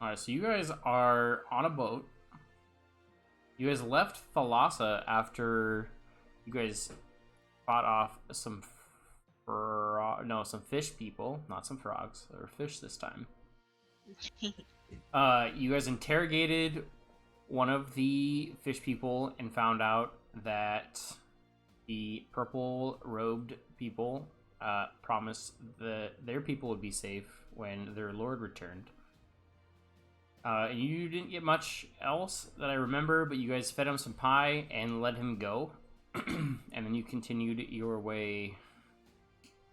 Alright, so you guys are on a boat. You guys left Thalassa after you guys fought off some some fish people, not some frogs. There were fish this time. You guys interrogated one of the fish people and found out that the purple robed people promised that their people would be safe when their lord returned. You didn't get much else that I remember, but you guys fed him some pie and let him go. And then you continued your way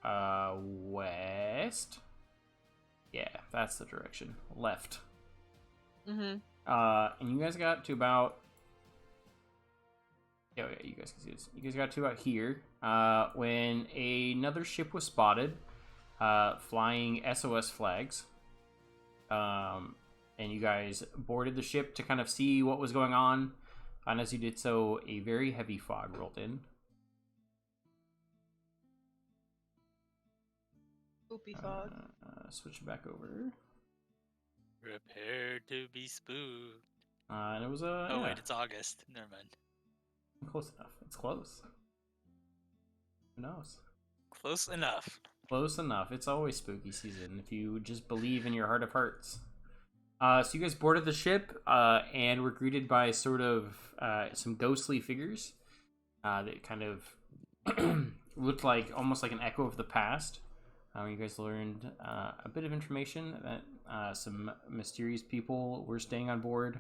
west. Yeah, that's the direction. Left. Mm-hmm. And you guys got to about... Yeah, you guys can see this. You guys got to about here when another ship was spotted flying SOS flags. And you guys boarded the ship to kind of see what was going on. And as you did so, a very heavy fog rolled in. Poopy fog. Switch it back over. Prepare to be spooked. And it was a... Oh, yeah, wait, it's August. Never mind. close enough. It's close. Who knows? Close enough. Close enough. It's always spooky season if you just believe in your heart of hearts. So you guys boarded the ship and were greeted by sort of some ghostly figures that kind of looked like almost like an echo of the past. You guys learned a bit of information that some mysterious people were staying on board,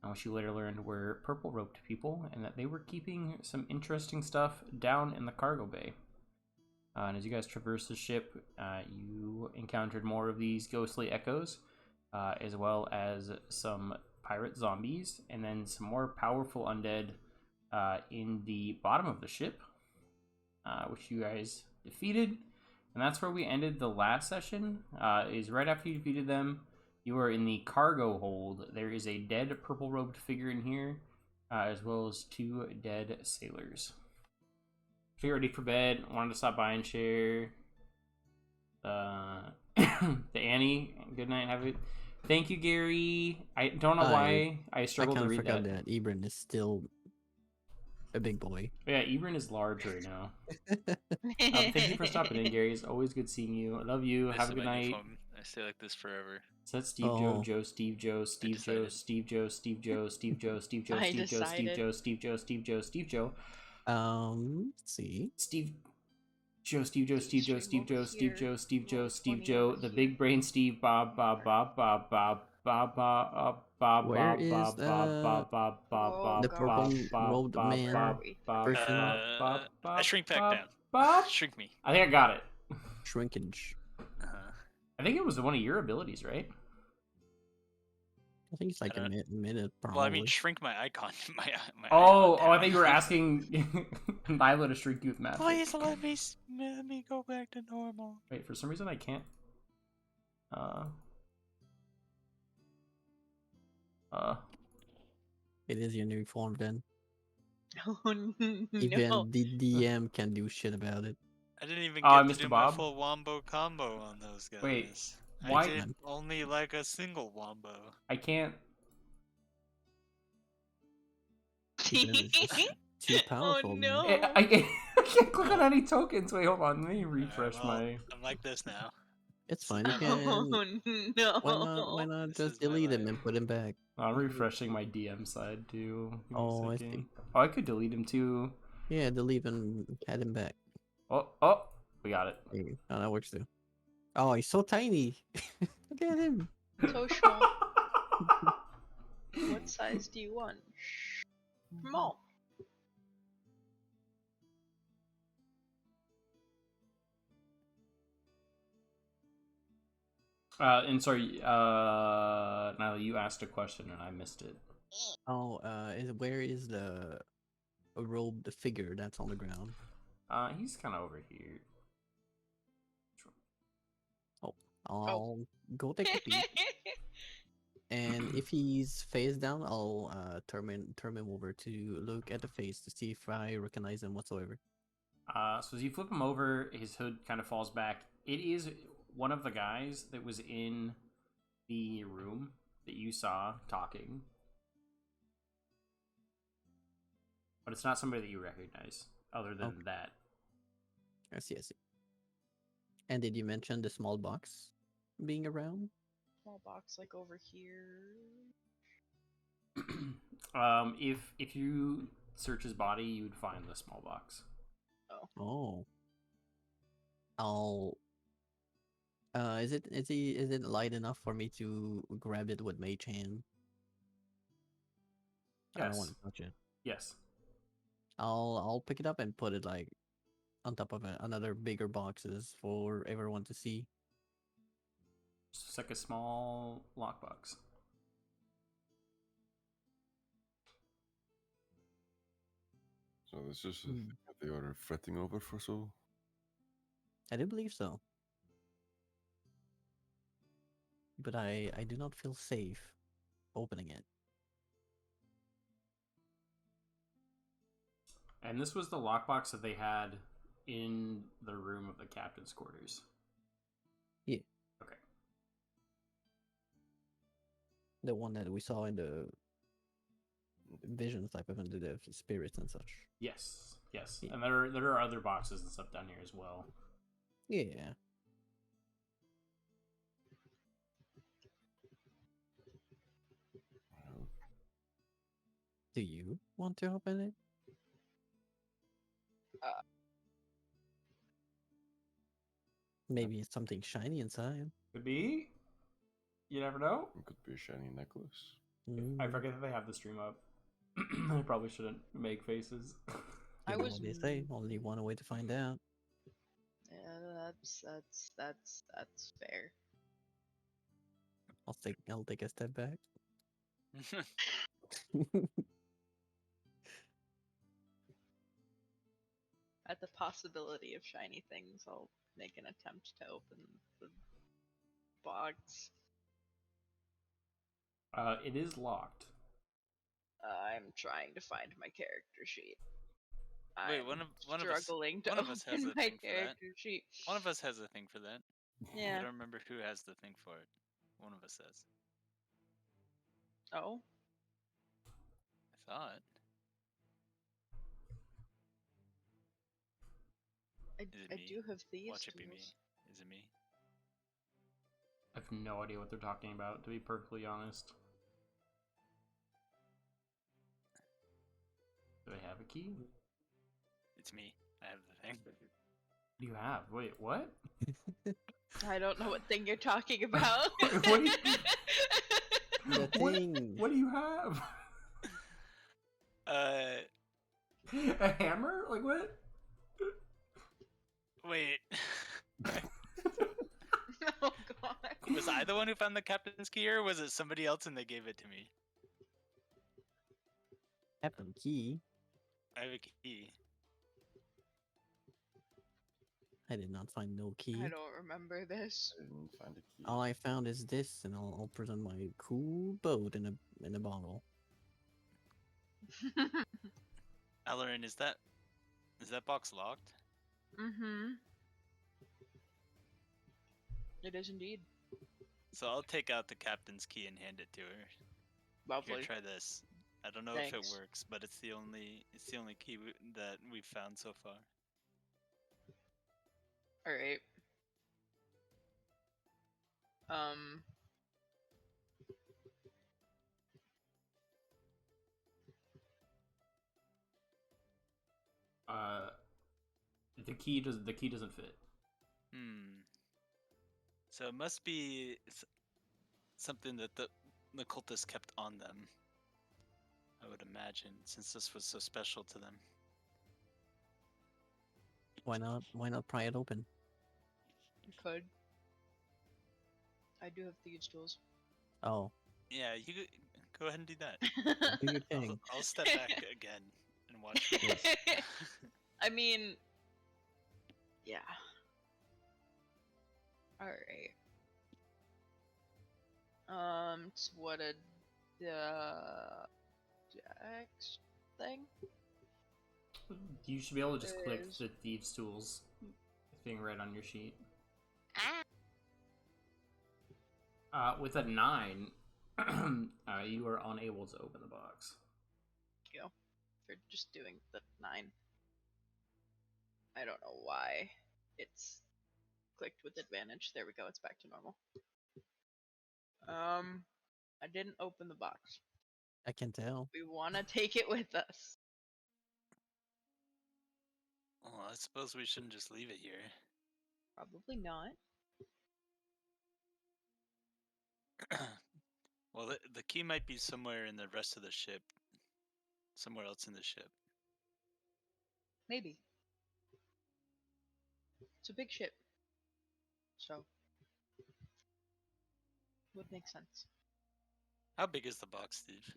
which you later learned were purple-robed people, and that they were keeping some interesting stuff down in the cargo bay. And as you guys traversed the ship, you encountered more of these ghostly echoes, as well as some pirate zombies, and then some more powerful undead in the bottom of the ship, which you guys defeated. And that's where we ended the last session, is right after you defeated them, you are in the cargo hold. There is a dead purple-robed figure in here, as well as 2 dead sailors. So you're ready for bed, wanted to stop by and share the Annie. Good night, have it. Thank you, Gary. I don't know why I struggled to read that. I kind of forgot that Ebron is still a big boy. Yeah, Ebron is large right now. Thank you for stopping in, Gary. It's always good seeing you. I love you. Have a good night. I stay like this forever. Is that Steve Joe, Steve Joe, Steve Joe, Steve Joe, Steve Joe, Steve Joe, Steve Joe, Steve Joe, Steve Joe, Steve Joe, Steve Joe, Steve Joe? Let's see. Steve Joe, Steve Joe, Steve Joe, Steve Joe, Steve Joe, Steve Joe, Steve Joe, the big brain Steve, Bob, Bob, Bob, Bob, Bob, Bob, Bob, Bob, Where Bob, is Bob, Bob, Bob, Bob, the Bob, purple-robed man person? I shrink back down. Bob? Shrink me. I think I got it. Shrinkage. I think it was one of your abilities, right? I think it's like a minute, probably. Well, I mean, shrink my icon. My oh, icon I think you were asking Nyla to shrink you with magic. Please let me go back to normal. Wait, for some reason I can't. It is your new form then. Oh no. Even the DM can do shit about it. I didn't even get to Mr. do Bob? my full wombo combo on those guys. Wait, I why- did only like a single wombo. I can't. Even it's just too powerful. Oh no. I can't click on any tokens. Wait, hold on. Let me refresh my. I'm like this now. It's fine. You Oh can. no. Why not This just is my delete him life. and put him back? I'm refreshing my DM side too. Give me a Oh, I second. see. Oh, I could delete him too. Yeah, delete and add him back. Oh, we got it. There you go. Oh, that works too. Oh, he's so tiny. Look at him. So small. What size do you want? Small. And sorry, Nyla, you asked a question and I missed it. Oh, where is the robed figure that's on the ground? He's kind of over here. I'll go take a peek. And if he's face down, I'll turn him over to look at the face to see if I recognize him whatsoever. So as you flip him over, his hood kind of falls back. It is one of the guys that was in the room that you saw talking. But it's not somebody that you recognize, other than Okay. that. I see, I see. And did you mention the small box being around? Small box like over here. If you search his body, you would find the small box. Oh. I'll is it light enough for me to grab it with mage hand? I don't want Yes. to touch it. Yes. I'll pick it up and put it like on top of another bigger boxes for everyone to see. It's like a small lockbox. So this is a thing that they are fretting over for so. I do believe so. But I do not feel safe opening it. And this was the lockbox that they had in the room of the captain's quarters. Yeah. Okay. The one that we saw in the visions type of into the spirits and such. Yes. Yes. Yeah. And there are other boxes and stuff down here as well. Yeah. Do you want to open it? Maybe it's something shiny inside. Could be. You never know. It could be a shiny necklace. I forget that they have the stream up. I probably shouldn't make faces. I You know was what they say. Only one way to find out. Yeah, that's fair. I'll take a step back. At the possibility of shiny things, I'll make an attempt to open the box. It is locked. I'm trying to find my character sheet. Wait, I'm one of us struggling to one of us has open a my thing for that. character sheet. One of us has a thing for that. Yeah. I don't remember who has the thing for it. One of us has. Oh. I thought. I do have these Watch it be me. tools. Is it me? I have no idea what they're talking about, to be perfectly honest. Do I have a key? It's me. I have the thing. What do you have? Wait, what? I don't know what thing you're talking about. What do you- The thing. What do you have? A hammer? Like what? Wait. Oh god. Was I the one who found the captain's key, or was it somebody else and they gave it to me? Captain Key. I have a key. I did not find no key. I don't remember this. I didn't find a key. All I found is this, and I'll present my cool boat in a bottle. Alarin, is that box locked? Mm-hmm. It is indeed. So I'll take out the captain's key and hand it to her. Lovely. Here, try this. I don't know if Thanks. it works, but it's the only key that we've found so far. Alright. The key doesn't fit. So it must be something that the cultists kept on them. I would imagine, since this was so special to them. Why not pry it open? You could. I do have thieves' tools. Oh, Yeah, you go ahead and do that. do your thing. I'll step back again and watch this. I mean, yeah. Alright. It's what a dex thing? You should be able to just click Is- the thieves' tools thing right on your sheet. Ah! With a 9, You are unable to open the box. Go for just doing the 9. I don't know why it's clicked with advantage. There we go. It's back to normal. I didn't open the box. I can tell. We want to take it with us. Well, I suppose we shouldn't just leave it here. Probably not. Well, the key might be somewhere in the rest of the ship. Somewhere else in the ship. Maybe. It's a big ship. So, would make sense. How big is the box, Steve?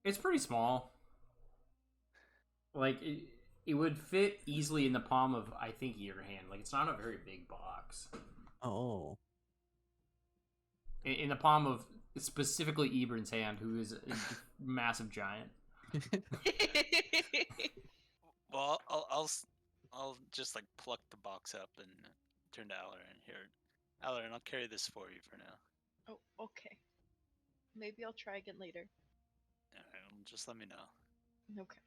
It's pretty small. Like, it would fit easily in the palm of, I think, your hand. Like, it's not a very big box. Oh. In the palm of specifically Ebron's hand, who is a massive giant. Well, I'll just like pluck the box up and turn to Alarin here. Alarin, I'll carry this for you for now. Oh, okay. Maybe I'll try again later. Alright, just let me know. Okay.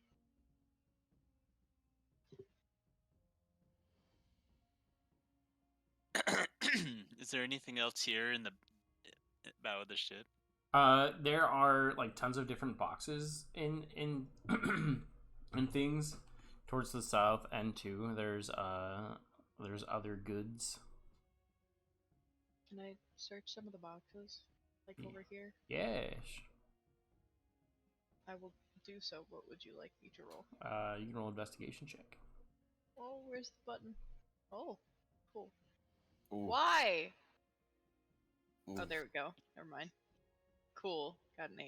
Is there anything else here in the bow of the ship? There are like tons of different boxes in and things towards the south end too. There's other goods. Can I search some of the boxes? Like over here? Yes. I will do so. What would you like me to roll? You can roll investigation check. Oh, where's the button? Oh, cool. Ooh, Why? ooh. Oh, there we go. Never mind. Cool. Got an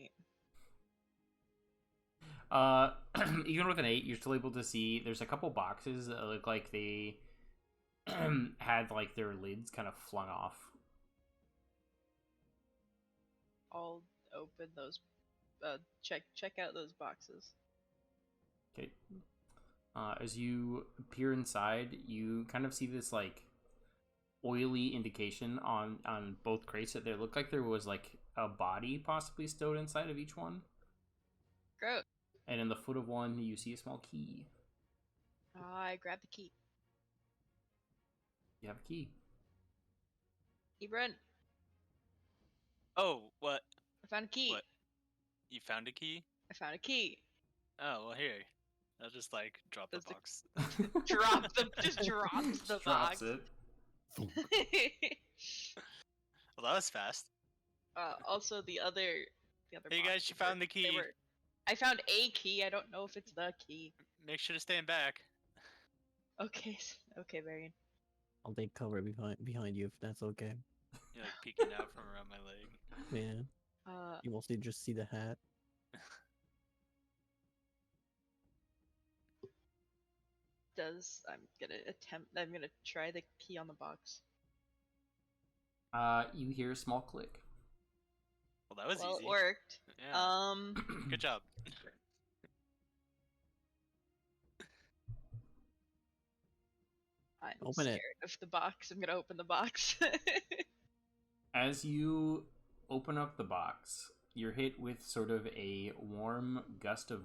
8. Even with an 8, you're still able to see there's a couple boxes that look like they had like their lids kind of flung off. I'll open those. Check out those boxes. Okay. As you peer inside, you kind of see this like oily indication on both crates that there looked like there was like a body possibly stowed inside of each one. Gross. And in the foot of one, you see a small key. I grabbed the key. You have a key. Ebron, Oh, what? I found a key. What? You found a key? I found a key. Oh, well, here. I'll just like drop the Does the- box. Drop the. Just drops the Drops box. it. Well, that was fast. Also, the other. Hey guys, you found the key. I found a key. I don't know if it's the key. Make sure to stand back. Okay. Okay, Varian. I'll take cover behind you if that's okay. You're like peeking out from around my leg. Man, you mostly just see the hat. I'm gonna try the key on the box. You hear a small click. Well, that was Well, easy. it worked. Yeah. Good job. I'm Open it. scared of the box. I'm gonna open the box. As you open up the box, you're hit with sort of a warm gust of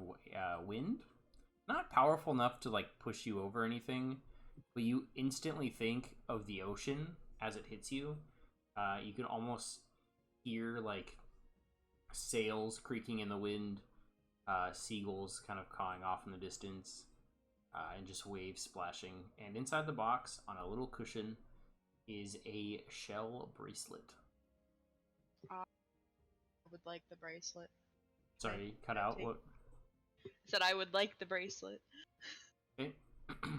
wind. Not powerful enough to like push you over anything, but you instantly think of the ocean as it hits you. You can almost hear like sails creaking in the wind, seagulls kind of cawing off in the distance, and just waves splashing. And inside the box, on a little cushion, is a shell bracelet. I would like the bracelet. Sorry, cut out. What? I said I would like the bracelet. Okay.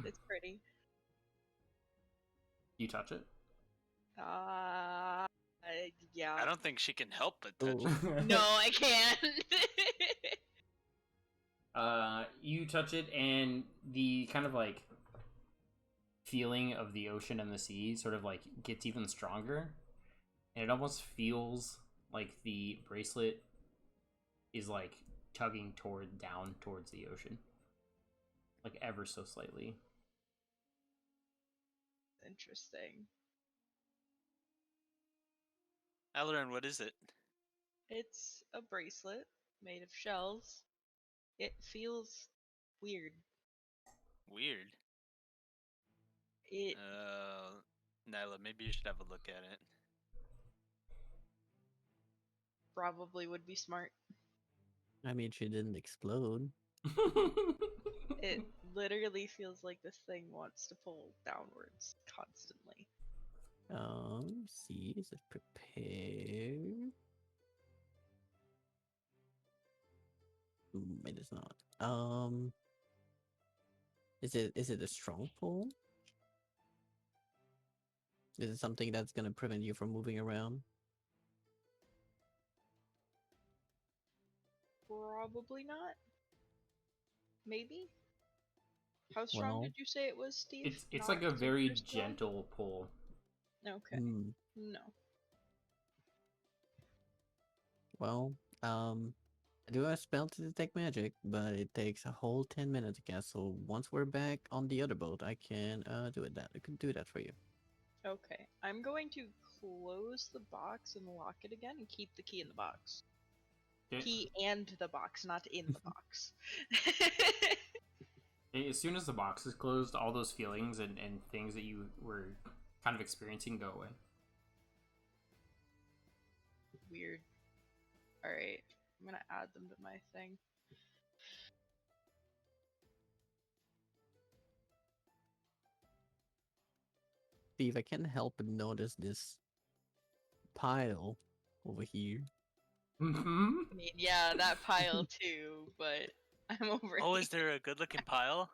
It's pretty. You touch it? Yeah. I don't think she can help but touch Ooh. it. No, I can't. You touch it, and the kind of like feeling of the ocean and the sea sort of like gets even stronger, and it almost feels like the bracelet is like tugging down towards the ocean, like ever so slightly. Interesting. Alarin, what is it? It's a bracelet made of shells. It feels weird. Weird. It Nyla, maybe you should have a look at it. probably would be smart. I mean, she didn't explode. It literally feels like this thing wants to pull downwards constantly. See, is it prepared? It is not. Is it a strong pull? Is it something that's gonna prevent you from moving around? Probably not. Maybe. How strong Well, did you say it was, Steve? It's Not like a very super strong? gentle pull. Okay. hmm. No. Well, I do have a spell to detect magic, but it takes a whole 10 minutes to cast. So once we're back on the other boat, I can do it. I can do that for you. Okay. I'm going to close the box and lock it again and keep the key in the box. Okay. Key and the box, not in the box. As soon as the box is closed, all those feelings and things that you were kind of experiencing go away. Weird. Alright. I'm gonna add them to my thing. Steve, I can't help but notice this pile over here. Mm-hmm. I mean, yeah, that pile too, but I'm over Oh, here. is there a good looking pile?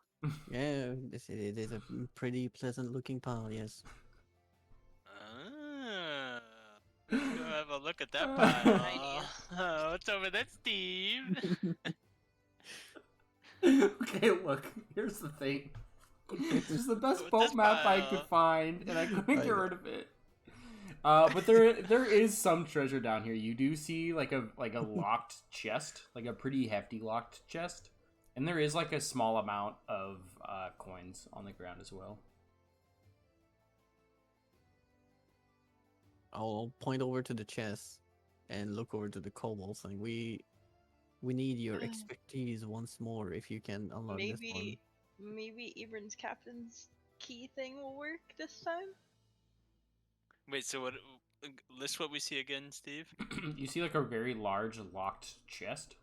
Yeah, it is a pretty pleasant looking pile, yes. Ah, let's go have a look at that Tiniest. pile. What's over there, Steve? Okay, look, here's the thing. This is the best With boat this map I could pile. find, and I couldn't I get know. rid of it. But there is some treasure down here. You do see like a locked chest, like a pretty hefty locked chest, and there is like a small amount of coins on the ground as well. I'll point over to the chest and look over to the kobolds, and we need your expertise once more if you can unlock this one. Maybe Ibran's captain's key thing will work this time? Wait, so what? List what we see again, Steve? You see like a very large locked chest,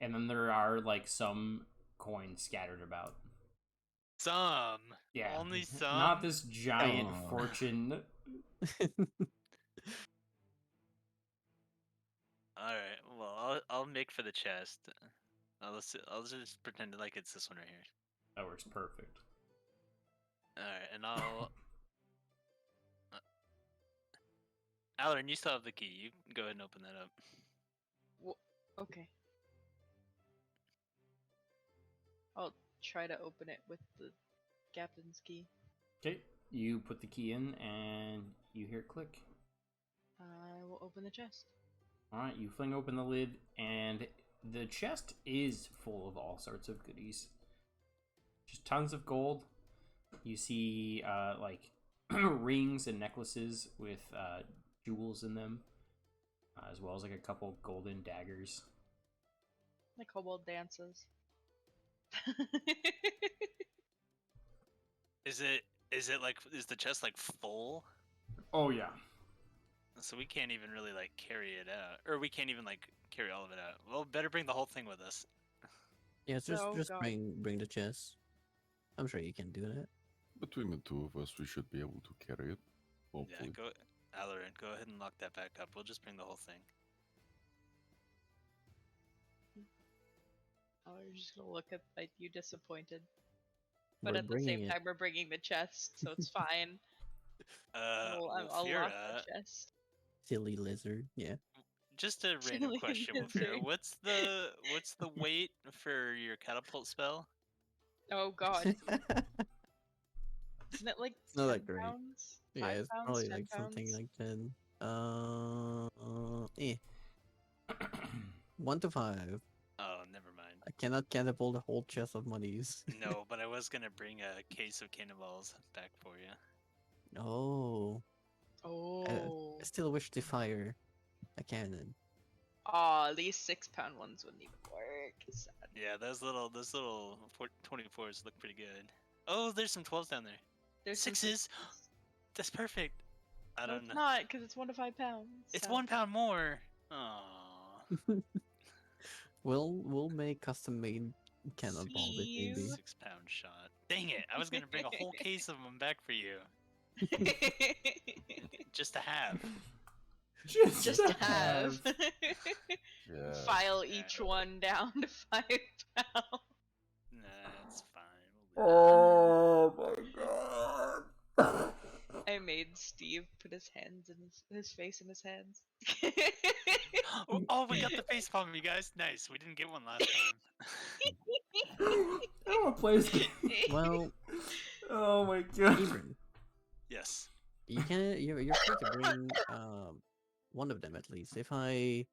and then there are like some coins scattered about. Some. Yeah, Only some. not this giant Aw. fortune. All right. Well, I'll make for the chest. I'll just pretend like it's this one right here. That works perfect. All right, and I'll. Alarin, you still have the key. You can go ahead and open that up. Okay. I'll try to open it with the captain's key. Okay, you put the key in, and you hear it click. I will open the chest. All right, you fling open the lid, and the chest is full of all sorts of goodies. Just tons of gold. You see, like rings and necklaces with jewels in them, as well as like a couple golden daggers. The kobold dances. Is the chest like full? Oh yeah. So we can't even really like carry it out, or we can't even like carry all of it out. Well, better bring the whole thing with us. Yes, just Oh, God. bring the chest. I'm sure you can do that. Between the two of us, we should be able to carry it. Hopefully. Yeah, Alarin, go ahead and lock that back up. We'll just bring the whole thing. Oh, you're just gonna look at like you disappointed. We're But at the bringing same it. time, we're bringing the chest, so it's fine. I'll lock the chest. Silly lizard. Yeah. Just a random Silly question, lizard. Wolfira. What's the weight for your catapult spell? Oh God, isn't it like It's not 10 that great. pounds? Yeah, 5 it's pounds, probably 10 like something pounds? like 10. 1 to 5. Oh, never mind. I cannot catapult a whole chest of monies. No, but I was gonna bring a case of Cannonballs back for you. Oh. I Oh, still wish to fire a cannon. Aw, these 6-pound ones wouldn't even work. Sad. Yeah, those little 24s look pretty good. Oh, there's some 12s down there. There's some 6s. That's perfect. I No, don't it's know. not, because it's 1 to 5 pounds. It's sad. 1 pound more. Aww. We'll make custom made cannonballs if need be. Steve. 6-pound shot. Dang it! I was gonna bring a whole case of them back for you, just to have. Just to have. Yeah. File each one down to 5 pounds. Nah, it's fine. We'll leave it. Oh my god. I made Steve put his hands in his face in his hands. Oh, we got the face palm, you guys. Nice. We didn't get one last time. I don't want to play this game. Well, Oh my god. Ebron, Yes. you're free to bring one of them at least. If I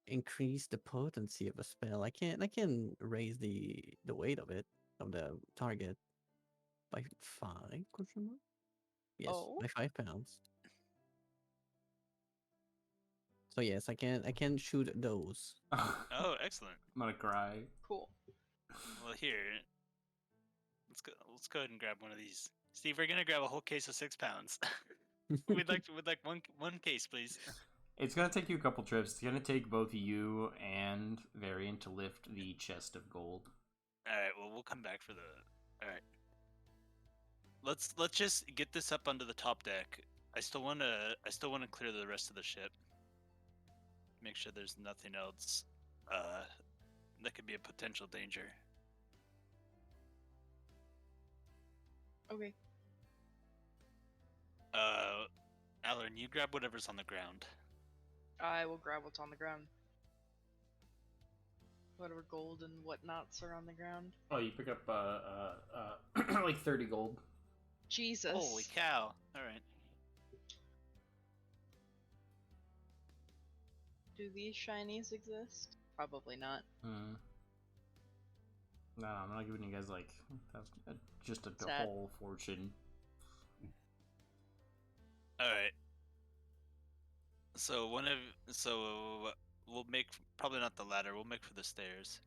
increase the potency of a spell, I can raise the weight of the target by 5. Question mark? Yes, Oh. by 5 pounds. So yes, I can shoot those. Oh, excellent. I'm gonna cry. Cool. Well, here. Let's go ahead and grab one of these. Steve, we're gonna grab a whole case of 6 pounds. we'd like one case, please. It's gonna take you a couple trips. It's gonna take both you and Varian to lift the chest of gold. All right. Well, we'll come back for the. All right. Let's just get this up onto the top deck. I still wanna clear the rest of the ship. Make sure there's nothing else that could be a potential danger. Okay. Alan, you grab whatever's on the ground. I will grab what's on the ground. Whatever gold and whatnots are on the ground. Oh, you pick up like 30 gold. Jesus. Holy cow! All right. Do these shinies exist? Probably not. No, I'm not giving you guys like just a Sad. whole fortune. All right. So we'll make probably not the ladder. We'll make for the stairs.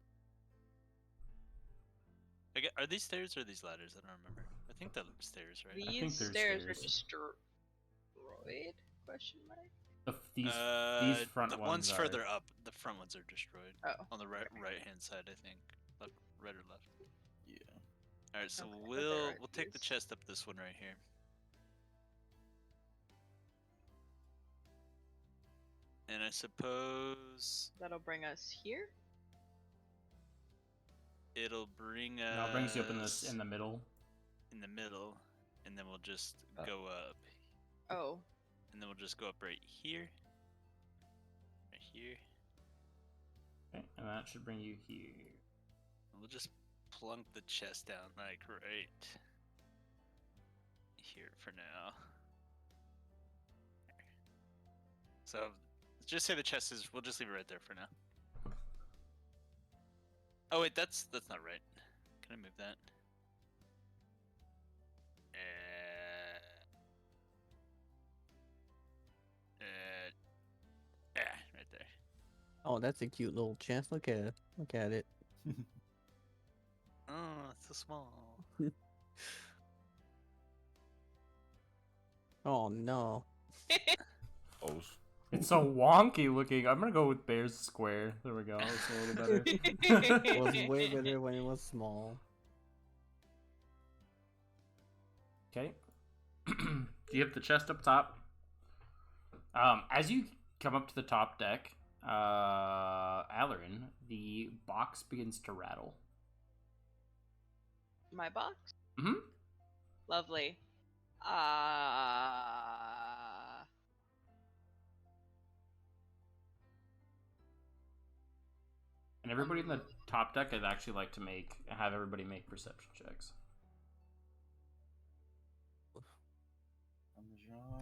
Are these stairs or these ladders? I don't remember. I think they're stairs, right? think These they're stairs are stairs. destroyed? Question mark? These front the ones ones are... further up. The front ones are destroyed. Oh. On the right hand side, I think. Left, right or left. Yeah. All right, so Okay, but we'll there are take the these. chest up this one right here. And I suppose That'll bring us here? it'll bring us. No, it brings you up in the middle. in the middle, and then we'll just Oh. go up, Oh. and then we'll just go up right here, right here. Okay, and that should bring you here. We'll just plunk the chest down like right here for now. So just say the chest is. We'll just leave it right there for now. Oh wait, that's not right. Can I move that? Yeah, right there. Oh, that's a cute little chest. Look at it. Oh, it's so small. Oh no. Oh, It's so wonky looking. I'm gonna go with Bear's Square. There we go. It's a little better. It was way better when it was small. Okay. You have the chest up top. As you come up to the top deck, Alarin, the box begins to rattle. My box? Mm-hmm. Lovely. And everybody in the top deck, I'd actually like to have everybody make perception checks.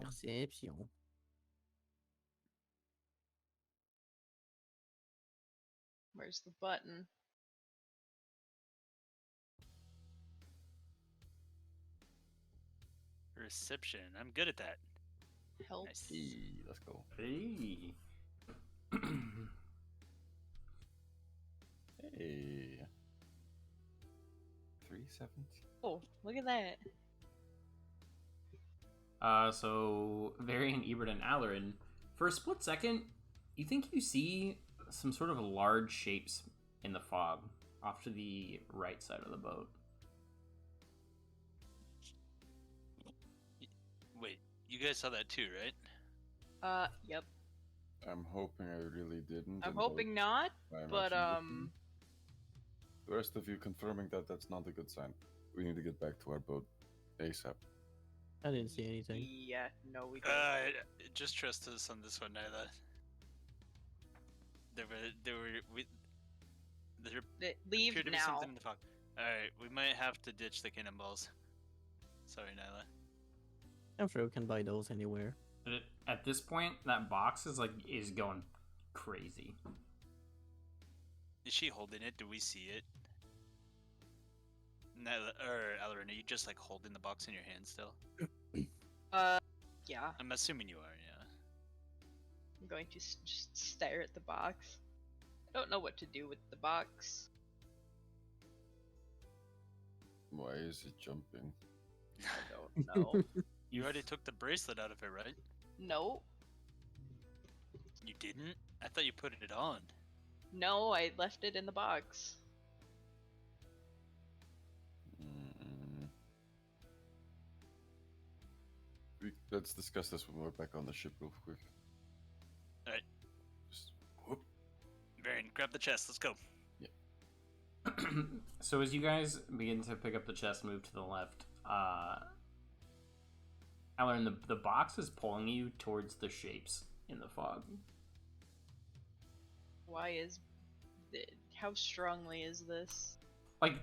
Perception. Where's the button? Reception. I'm good at that. Help. Nice. hey, let's go. Hey. 70. Oh, look at that. So Varian, Ebert, and Alarin, for a split second, you think you see some sort of large shapes in the fog off to the right side of the boat. Wait, you guys saw that too, right? Yep. I'm hoping I really didn't. I'm and hoping not, that I'm but, actually looking. The rest of you confirming that that's not a good sign. We need to get back to our boat ASAP. I didn't see anything. Yeah, no, we don't. Just trust us on this one, Nyla. There Leave appeared to be now. something in the fog. Alright, we might have to ditch the cannonballs. Sorry, Nyla. I'm sure we can buy those anywhere. But at this point, that box is going crazy. Is she holding it? Do we see it? Nyla, or Alarin, are you just like holding the box in your hand still? Yeah. I'm assuming you are, yeah. I'm going to just stare at the box. I don't know what to do with the box. Why is it jumping? I don't know. You already took the bracelet out of it, right? No. You didn't? I thought you put it on. No, I left it in the box. Let's discuss this when we're back on the ship real quick. Alright. Just whoop. Varian, grab the chest, let's go. So as you guys begin to pick up the chest and move to the left, Alarin, the box is pulling you towards the shapes in the fog. Why is... How strongly is this? Like,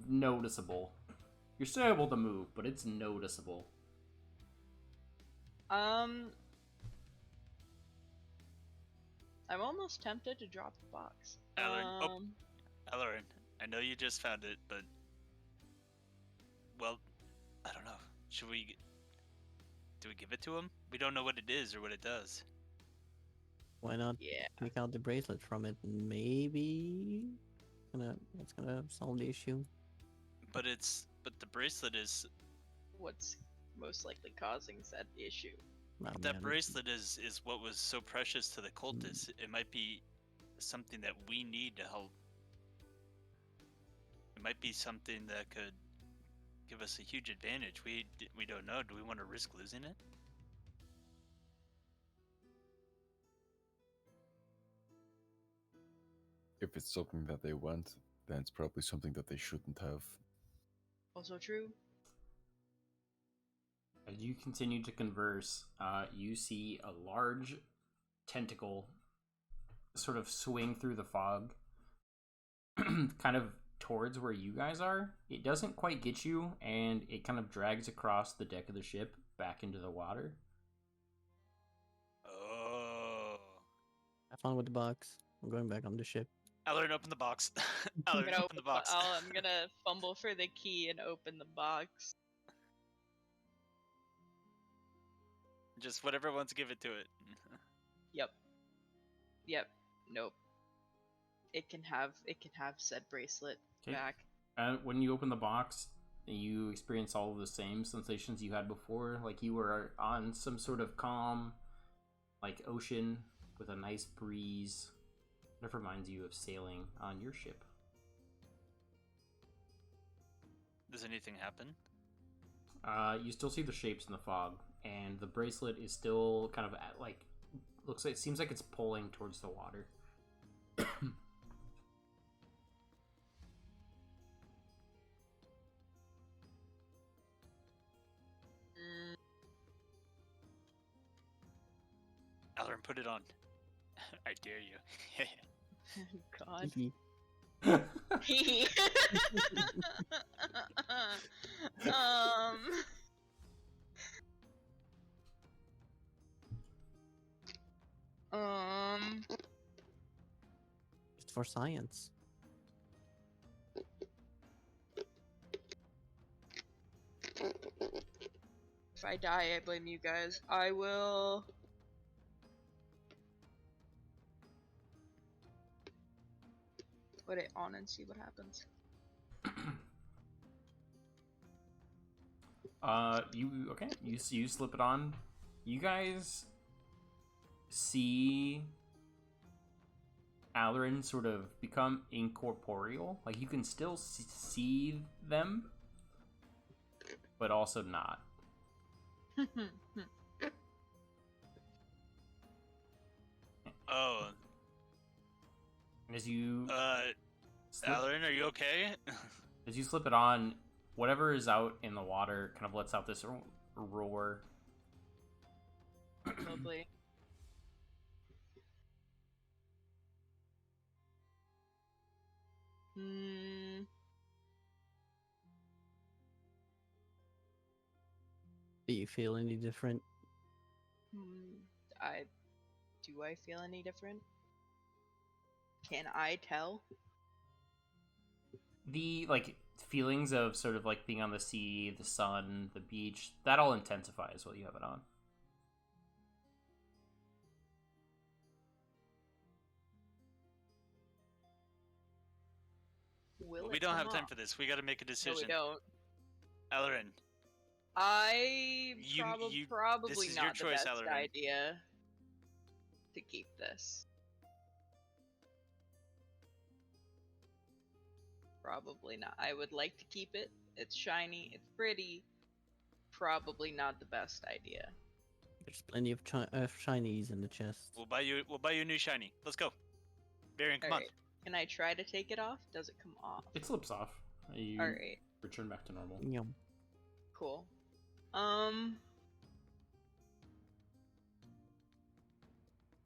noticeable. You're still able to move, but it's noticeable. I'm almost tempted to drop the box. Alarin, Alarin, I know you just found it, but... Well, I don't know. Should we... Do we give it to him? We don't know what it is or what it does. Why not Yeah. take out the bracelet from it? Maybe that's gonna solve the issue. But the bracelet is... What's most likely causing said issue? Oh, That man. bracelet is what was so precious to the cultists. It might be something that we need to help. It might be something that could give us a huge advantage. We don't know. Do we want to risk losing it? If it's something that they want, then it's probably something that they shouldn't have. Also true. As you continue to converse, you see a large tentacle sort of swing through the fog, kind of towards where you guys are. It doesn't quite get you, and it kind of drags across the deck of the ship back into the water. Oh. Have fun with the box. I'm going back on the ship. Alarin, open the box. I'm Alarin, gonna open the box. I'm gonna fumble for the key and open the box. Just whatever wants to give it to it. Yep. Nope. It can have said bracelet 'Kay. back. When you open the box, you experience all of the same sensations you had before, like you were on some sort of calm, like ocean with a nice breeze. That reminds you of sailing on your ship. Does anything happen? You still see the shapes in the fog, and the bracelet is still kind of seems like it's pulling towards the water. Alarin, put it on. I dare you. God. Hee um. Just for science. If I die, I blame you guys. I will. Put it on and see what happens. You slip it on. You guys see Alarin sort of become incorporeal. Like, you can still see them, but also not. Oh, And as you Alarin, are you okay? as you slip it on, whatever is out in the water kind of lets out this roar. Lovely. Hmm. Do you feel any different? I do I feel any different? Can I tell? The feelings of sort of like being on the sea, the sun, the beach, that all intensifies while you have it on. Will We it don't come have time off? for this. We got to make a No, decision. we don't. Alarin, Probably this is not your the choice, best Alarin. idea to keep this. Probably not. I would like to keep it. It's shiny. It's pretty. Probably not the best idea. There's plenty of shinies in the chest. We'll buy you a new shiny. Let's go. Varian, come on. Alright. Can I try to take it off? Does it come off? It slips off. You Alright. return back to normal. Yum. Cool.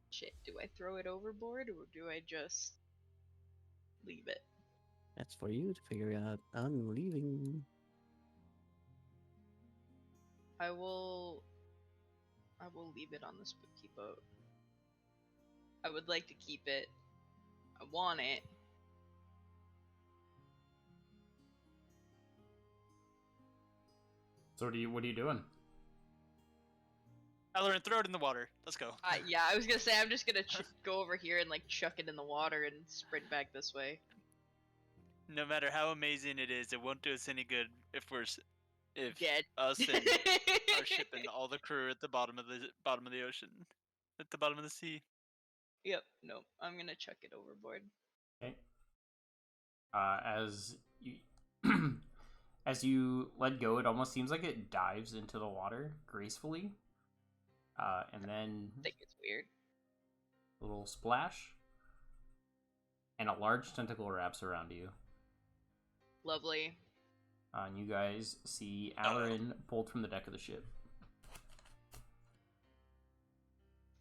Shit, do I throw it overboard or do I just leave it? That's for you to figure out. I'm leaving. I will leave it on the spooky boat. I would like to keep it. I want it. So what are you doing? Alarin, throw it in the water. Let's go. Yeah, I was gonna say I'm just gonna go over here and like chuck it in the water and sprint back this way. No matter how amazing it is, it won't do us any good if Dead. us and our ship and all the crew are at the bottom of the ocean, at the bottom of the sea. Yep. Nope. I'm gonna chuck it overboard. Okay. As you as you let go, it almost seems like it dives into the water gracefully, and then I think it's weird. a little splash, and a large tentacle wraps around you. Lovely. And you guys see Alarin pulled from the deck of the ship.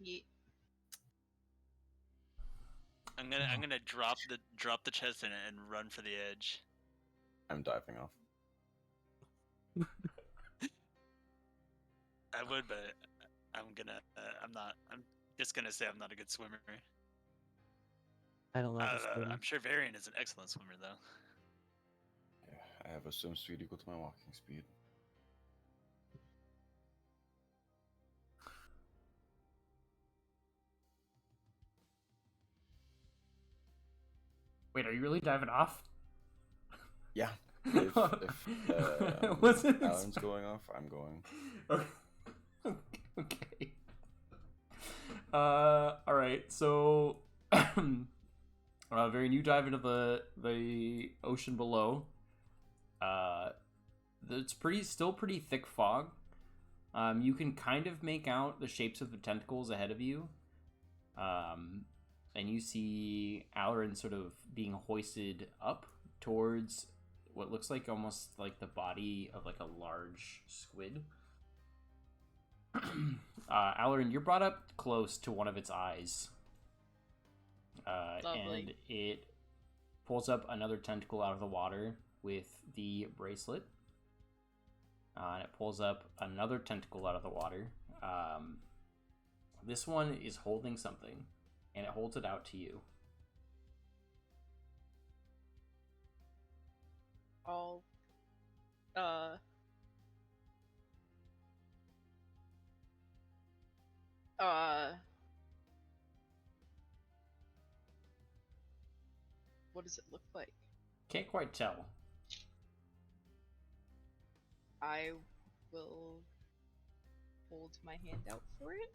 Yeet. I'm gonna drop the chest in it and run for the edge. I'm diving off. I would, but I'm not. I'm just gonna say I'm not a good swimmer. I don't know how to swim. I'm sure Varian is an excellent swimmer, though. Yeah, I have a swim speed equal to my walking speed. Wait, are you really diving off? Yeah. If Wasn't Alan's going off, I'm going. Okay. All right. So, Varian, you dive into the ocean below. It's still pretty thick fog. You can kind of make out the shapes of the tentacles ahead of you. And you see Alarin sort of being hoisted up towards what looks like almost like the body of like a large squid. Alarin, you're brought up close to one of its eyes. Lovely. And it pulls up another tentacle out of the water with the bracelet. And it pulls up another tentacle out of the water. This one is holding something, and it holds it out to you. All. What does it look like? Can't quite tell. I will hold my hand out for it.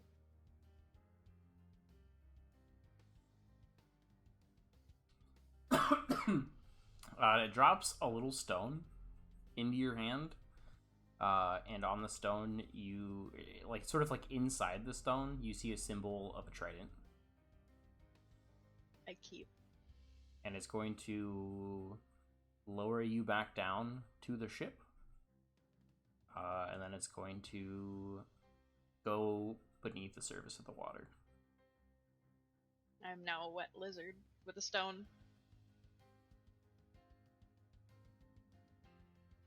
It drops a little stone into your hand, and on the stone, you sort of inside the stone, you see a symbol of a trident, I keep. and it's going to lower you back down to the ship, and then it's going to go beneath the surface of the water. I'm now a wet lizard with a stone.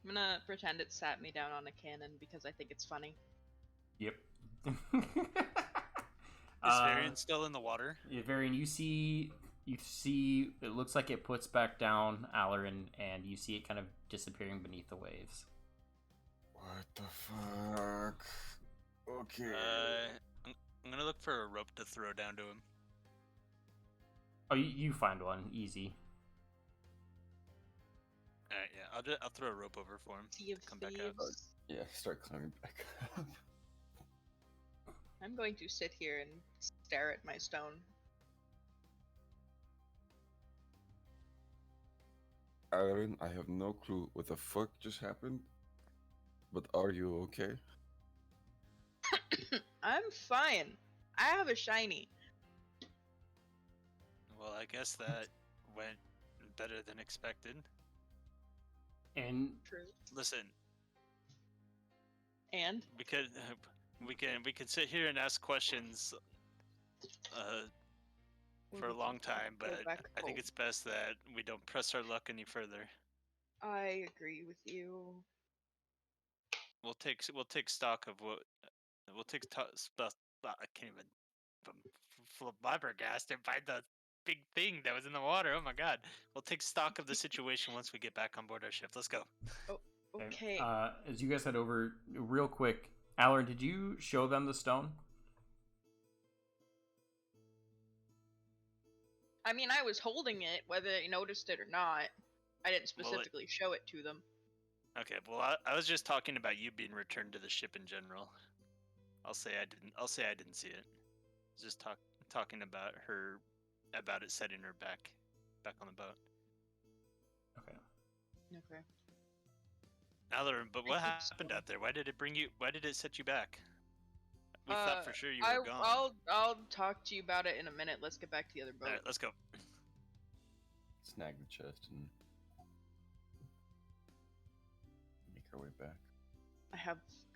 I'm gonna pretend it sat me down on a cannon because I think it's funny. Yep. Is Varian still in the water? Yeah, Varian, you see it looks like it puts back down Alarin, and you see it kind of disappearing beneath the waves. What the fuck? Okay. I'm gonna look for a rope to throw down to him. Oh, you find one easy. Alright, yeah, I'll throw a rope over for him. Sea of Come back out. Thieves. Yeah, start climbing back up. I'm going to sit here and stare at my stone. Aaron, I have no clue what the fuck just happened, but are you okay? I'm fine. I have a shiny. Well, I guess that went better than expected. And True. Listen, And because we can sit here and ask questions for a long time, go but back I think home. it's best that we don't press our luck any further. I agree with you. We'll take stock of what we'll take stuff. I can't even. I'm flabbergasted by the big thing that was in the water. Oh my god! We'll take stock of the situation once we get back on board our ship. Let's go. Okay. as you guys head over, real quick, Alarin, did you show them the stone? I mean, I was holding it, whether they noticed it or not. I didn't specifically show it to them. Okay, well, I was just talking about you being returned to the ship in general. I'll say I didn't see it. Just talking about it setting her back on the boat. Okay. Okay. Alarin, but what I keep happened stone. out there? Why did it set you back? We thought for sure you were gone. I'll talk to you about it in a minute. Let's get back to the other boat. All right, let's go. Snag the chest and make our way back. I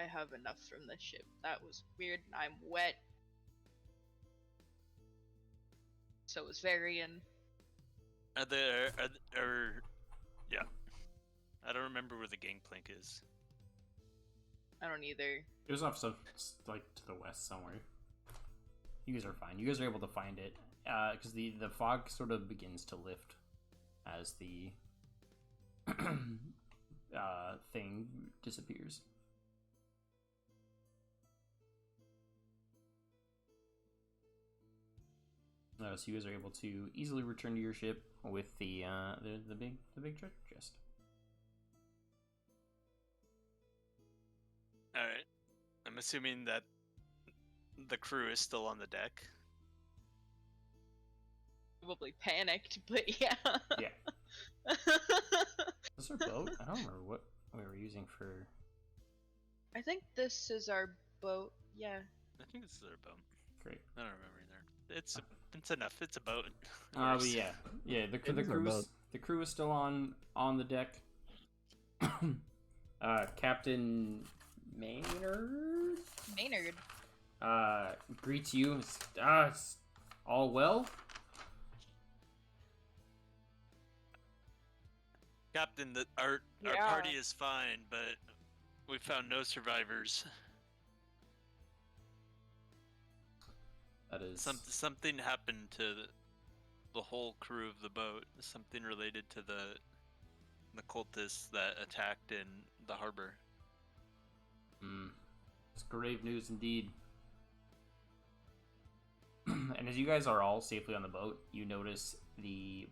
have enough from this ship. That was weird. I'm wet. So is Varian. Yeah. I don't remember where the gangplank is. I don't either. It was off to the west somewhere. You guys are fine. You guys are able to find it because the fog sort of begins to lift as the thing disappears. So you guys are able to easily return to your ship with the big treasure chest. All right. I'm assuming that the crew is still on the deck. Probably panicked, but yeah. Yeah. Is our boat? I don't remember what we were using for. I think this is our boat. Yeah. I think this is our boat. Great. I don't remember either. It's enough. It's a boat. But yeah. The crew is still on the deck. Captain Maynard greets you. It's all well. Captain, our party is fine, but we found no survivors. That is Something happened to the whole crew of the boat. Something related to the cultists that attacked in the harbor. It's grave news indeed. And as you guys are all safely on the boat, you notice the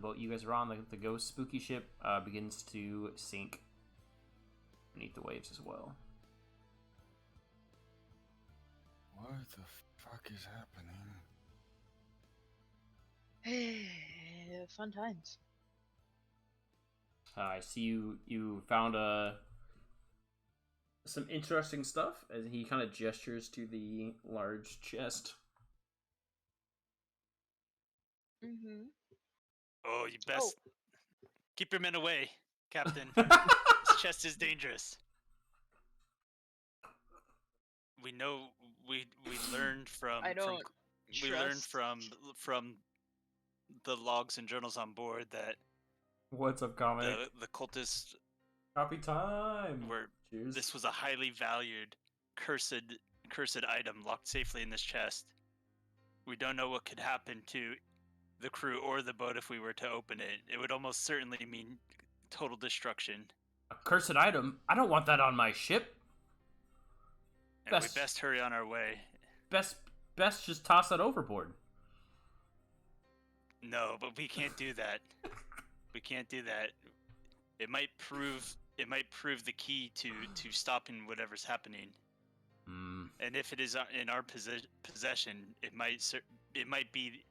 boat you guys are on, the ghost spooky ship, begins to sink beneath the waves as well. What the fuck is happening? Fun times. I see you found some interesting stuff as he kind of gestures to the large chest. Mm-hmm. Oh, you best keep your men away, Captain. Oh. This chest is dangerous. We know we learned from I don't we learned trust- from the logs and journals on board that What's up, comic? the cultists Copy time. were Cheers. this was a highly valued cursed item locked safely in this chest. We don't know what could happen to the crew or the boat if we were to open it. It would almost certainly mean total destruction. A cursed item? I don't want that on my ship. And we best hurry on our way. Best just toss that overboard. No, but we can't do that. We can't do that. It might prove the key to stopping whatever's happening. Mm. And if it is in our possession, it might be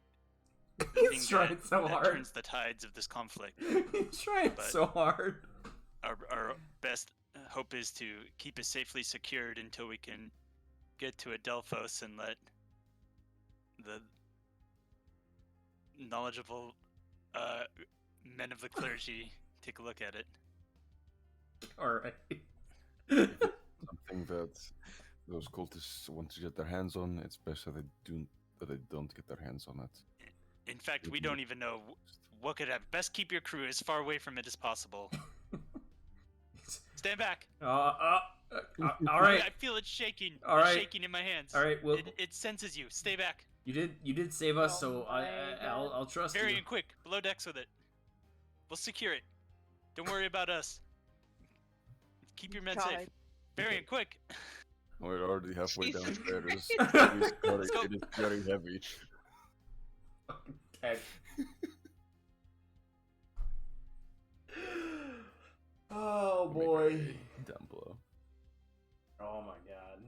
the He's thing trying so that hard. turns the tides of this conflict. He's trying But- so hard. Our best hope is to keep it safely secured until we can get to Adelphos and let the knowledgeable men of the clergy take a look at it. All right. Something that those cultists want to get their hands on. It's best that they don't get their hands on it. In fact, we don't even know what could happen. Best keep your crew as far away from it as possible. Stand back. All I right. feel it shaking. All It's right. shaking in my hands. All right. Well, It senses you. Stay back. you did save us, Oh so my I'll trust Varian, you. quick. Below decks with it. We'll secure it. Don't worry about us. Keep your men safe. God. Varian, quick. We're already halfway down the Jesus stairs. Christ. go. It is very heavy. Okay. Oh boy. Down below. Oh my god.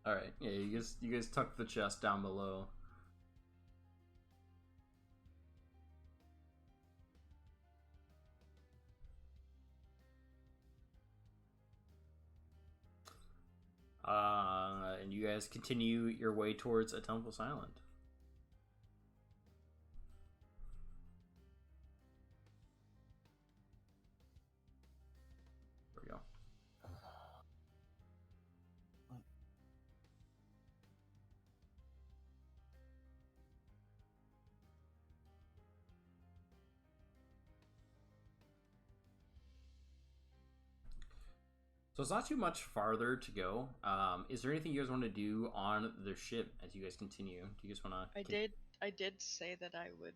All right. Yeah, you guys tuck the chest down below. And you guys continue your way towards Tentacles Island. There we go. So it's not too much farther to go. Is there anything you guys want to do on the ship as you guys continue? Do you guys want to? I did say that I would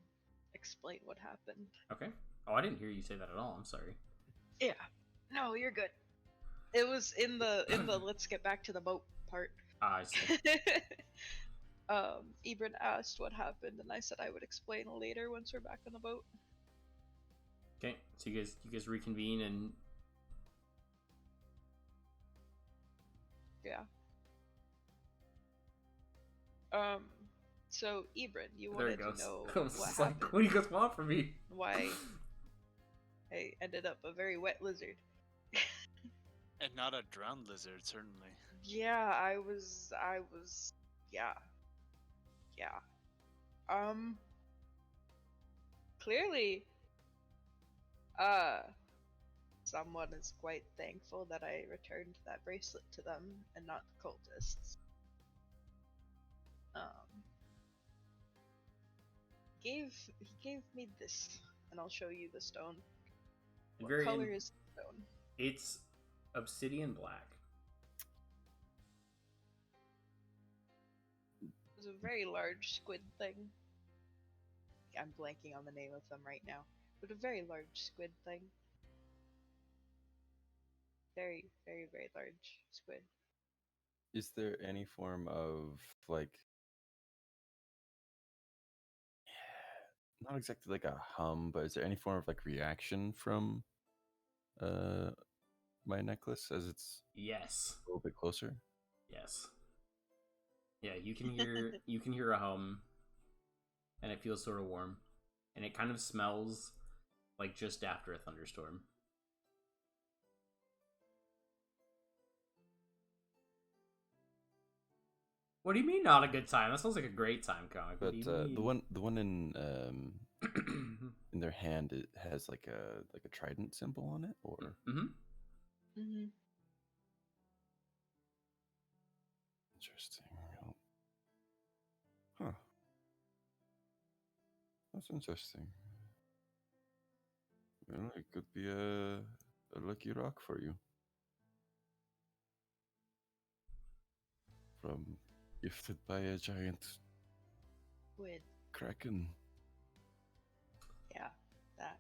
explain what happened. Okay. Oh, I didn't hear you say that at all. I'm sorry. Yeah. No, you're good. It was in the let's get back to the boat part. Ah, I see. Ebron asked what happened, and I said I would explain later once we're back on the boat. Okay. So you guys reconvene and. Yeah. So Ebron, you There wanted it goes. to know I was what just like, happened, what do you guys want from me? why I ended up a very wet lizard. And not a drowned lizard, certainly. Yeah, I was, yeah. Clearly, someone is quite thankful that I returned that bracelet to them and not the cultists. He gave me this, and I'll show you the stone. And What color is the stone? It's obsidian black. It was a very large squid thing. I'm blanking on the name of them right now, but a very large squid thing. Very, very, very large squid. Is there any form of like not exactly like a hum, but is there any form of like reaction from my necklace as it's Yes. a little bit closer? Yes. Yeah, you can hear a hum, and it feels sort of warm, and it kind of smells like just after a thunderstorm. What do you mean not a good time? That sounds like a great time, comic. What But do you mean? the one in their hand, it has like a trident symbol on it, or Mm-hmm. Mm-hmm. interesting. Huh. That's interesting. Well, it could be a lucky rock for you. From gifted by a giant Squid. kraken. Yeah, that.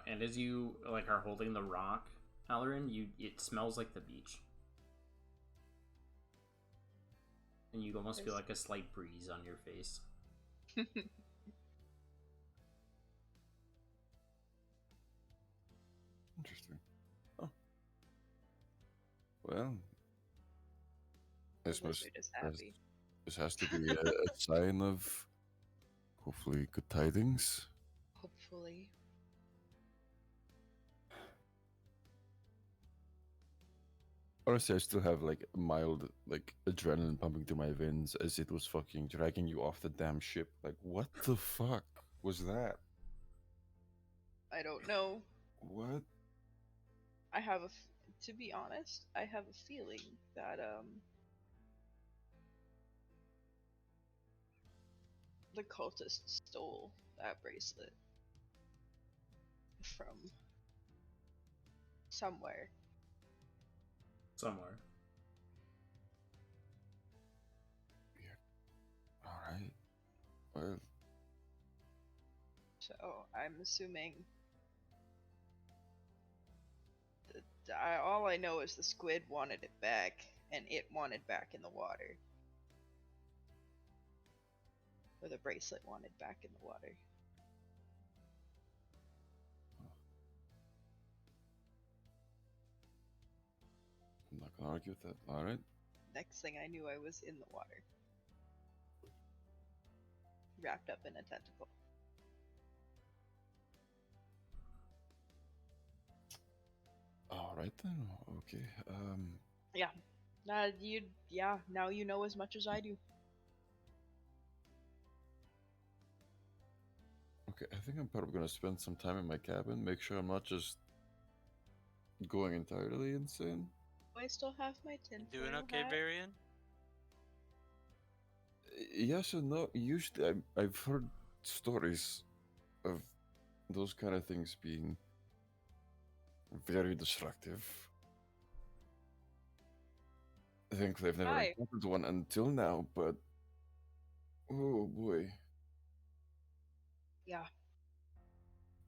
And as you like are holding the rock, Halloran, it smells like the beach, and you almost feel like a slight breeze on your face. Interesting. Oh. Well, this The must wizard is happy. this has to be a sign of hopefully good tidings. Hopefully. Honestly, I still have like mild like adrenaline pumping through my veins as it was fucking dragging you off the damn ship. Like, what the fuck was that? I don't know. What? I have to be honest, I have a feeling that the cultists stole that bracelet from somewhere. Somewhere. All right. Well, So I'm assuming all I know is the squid wanted it back, and it wanted back in the water. Or the bracelet wanted back in the water. I'm not gonna argue with that. All right. Next thing I knew, I was in the water. Wrapped up in a tentacle. All right then. Okay. Yeah. Now you know as much as I do. Okay. I think I'm probably gonna spend some time in my cabin. Make sure I'm not just going entirely insane. I still have my tinfoil Doing okay, hat. Varian? Yes and no. Usually, I've heard stories of those kind of things being very destructive. Thankfully, I've never Hi. encountered one until now, but oh boy. Yeah.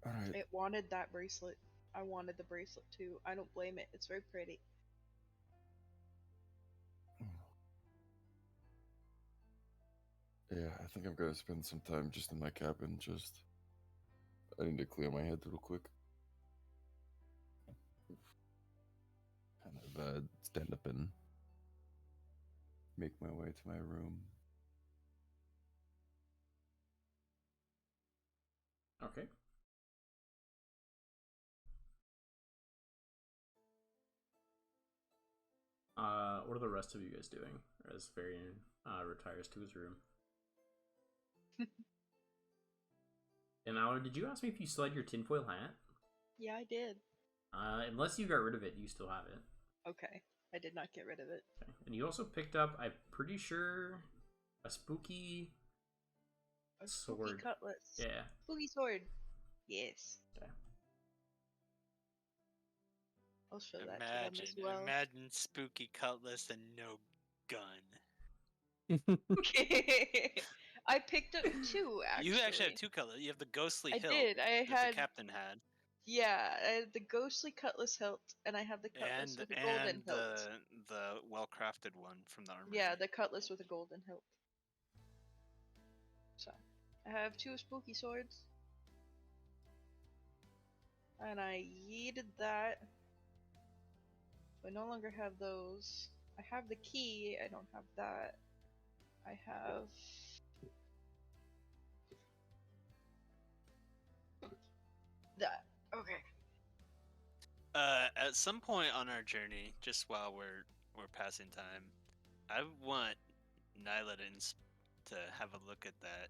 Alright. It wanted that bracelet. I wanted the bracelet too. I don't blame it. It's very pretty. Yeah, I think I'm gonna spend some time just in my cabin. I need to clear my head real quick. Kind of stand up and make my way to my room. Okay. What are the rest of you guys doing as Varian retires to his room? And now, did you ask me if you still had your tinfoil hat? Yeah, I did. Unless you got rid of it, you still have it. Okay. I did not get rid of it. Okay. And you also picked up, I'm pretty sure, a spooky sword. Spooky cutlass. Yeah. Spooky sword. Yes. Okay. I'll show that to them as well. Imagine spooky cutlass and no gun. I picked up two, actually. You actually have two cutlass. You have the ghostly hilt did. that the captain had. Yeah, I had the ghostly cutlass hilt, and I have the cutlass with a golden hilt. The well-crafted one from the armory. Yeah, the cutlass with a golden hilt. So, I have two spooky swords. And I yeeted that. So I no longer have those. I have the key, I don't have that. I have... that. Okay. At some point on our journey, just while we're passing time, I want Nyla to have a look at that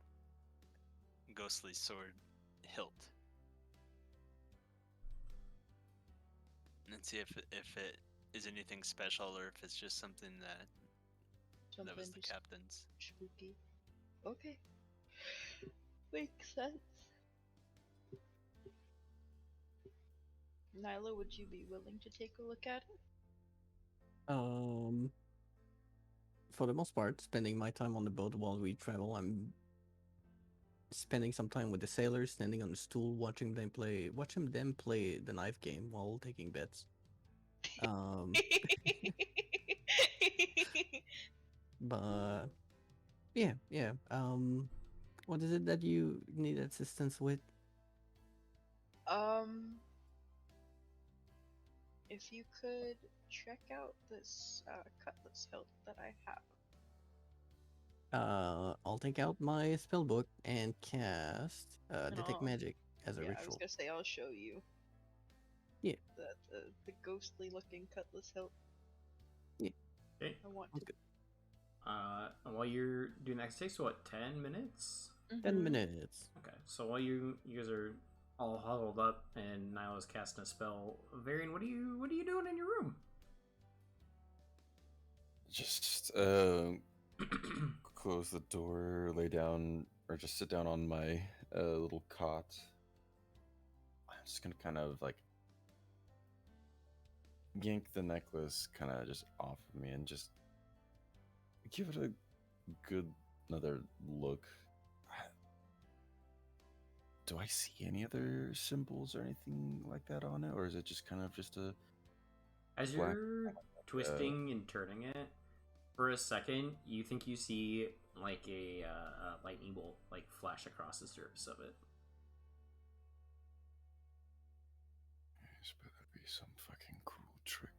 ghostly sword hilt and see if it is anything special or if it's just something that Something was the just captain's. spooky. Okay. Makes sense. Nyla, would you be willing to take a look at it? For the most part, spending my time on the boat while we travel, I'm spending some time with the sailors, standing on the stool, watching them play the knife game while taking bets. Um, but yeah. What is it that you need assistance with? If you could check out this cutlass hilt that I have. I'll take out my spell book and cast And detect I'll, magic as a yeah, I was ritual. gonna say I'll show you. Yeah. The ghostly looking cutlass hilt. Yeah. Okay. I want Sounds to. good. And while you're doing that, it takes what, 10 minutes? 10 Mhm. minutes. Okay, so while you guys are all huddled up and Nyla's casting a spell, Varian, what are you doing in your room? Just close the door, lay down, or just sit down on my little cot. I'm just gonna kind of like yank the necklace kind of just off of me and just give it a good another look. Do I see any other symbols or anything like that on it, or is it just kind of just a As black? you're twisting and turning it, for a second, you think you see like a lightning bolt like flash across the surface of it. This better be some fucking cruel trick.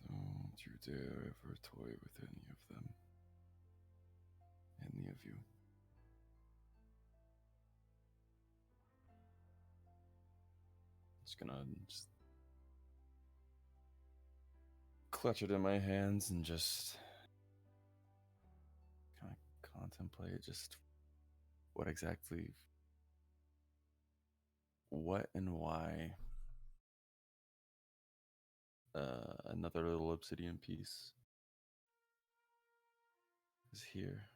Don't you dare ever toy with any of them. Any of you. Just gonna just clutch it in my hands and just kind of contemplate just what exactly, what and why another little obsidian piece is here.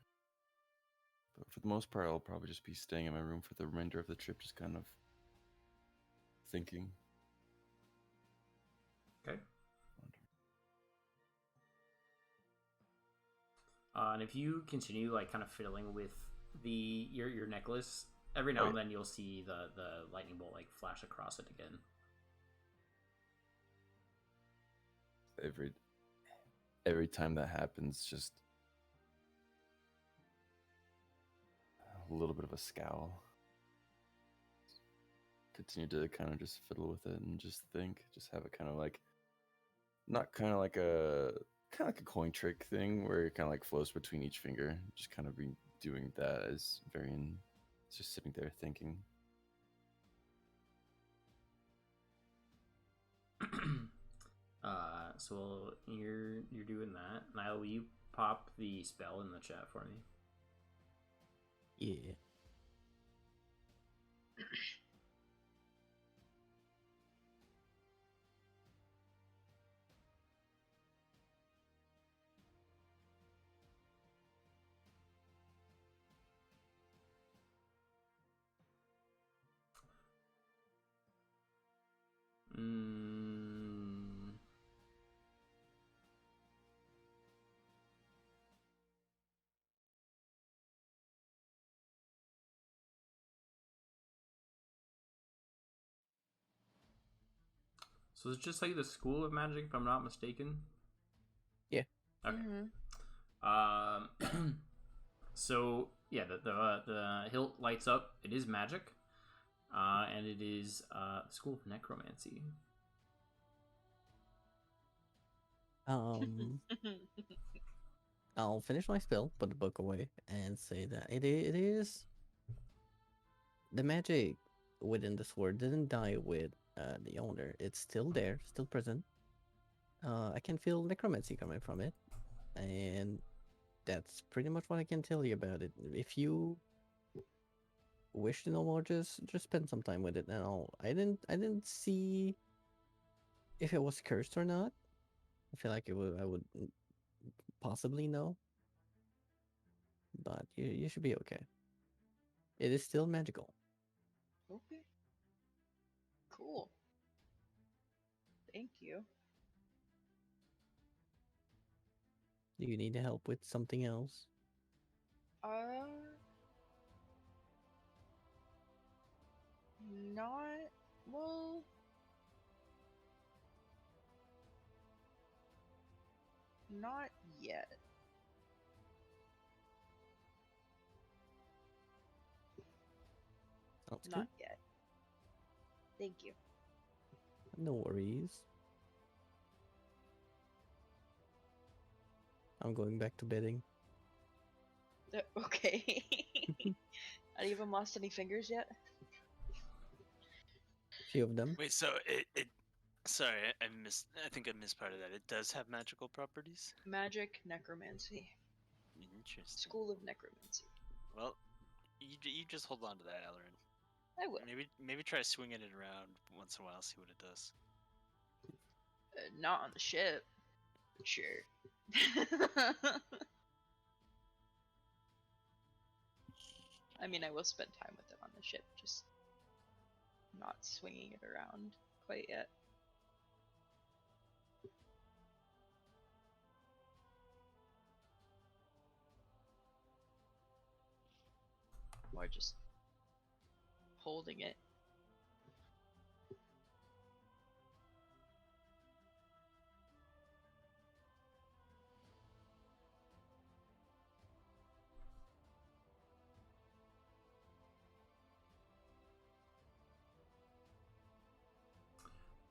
But for the most part, I'll probably just be staying in my room for the remainder of the trip, just kind of thinking. Okay. And if you continue like kind of fiddling with your necklace, every now and then you'll see the lightning bolt like flash across it again. Every time that happens, just a little bit of a scowl. Continue to kind of just fiddle with it and just think, just have it kind of like, not kind of like a coin trick thing where it kind of like flows between each finger. Just kind of be doing that as Varian just sitting there thinking. So you're doing that. Niall, will you pop the spell in the chat for me? Yeah. So it's just like the School of Magic, if I'm not mistaken. Yeah. Okay. So yeah, the hilt lights up. It is magic. and it is School of Necromancy. I'll finish my spell, put the book away, and say that it is the magic within the sword didn't die with the owner. It's still there, still present. I can feel necromancy coming from it, and that's pretty much what I can tell you about it. If you wish to know more, just spend some time with it. Now, I didn't see if it was cursed or not. I feel like I would possibly know, but you should be okay. It is still magical. Okay. Cool. Thank you. Do you need help with something else? Not well. Not yet. Sounds Not good. yet. Thank you. No worries. I'm going back to bedding. Okay. Have you even lost any fingers yet? Few of them. Wait, so it sorry, I missed. I think I missed part of that. It does have magical properties. Magic necromancy. Interesting. School of necromancy. Well, you just hold on to that, Alarin. I will. Maybe try swinging it around once in a while, see what it does. Not on the ship. Sure. I mean, I will spend time with them on the ship, just not swinging it around quite yet. Or just holding it.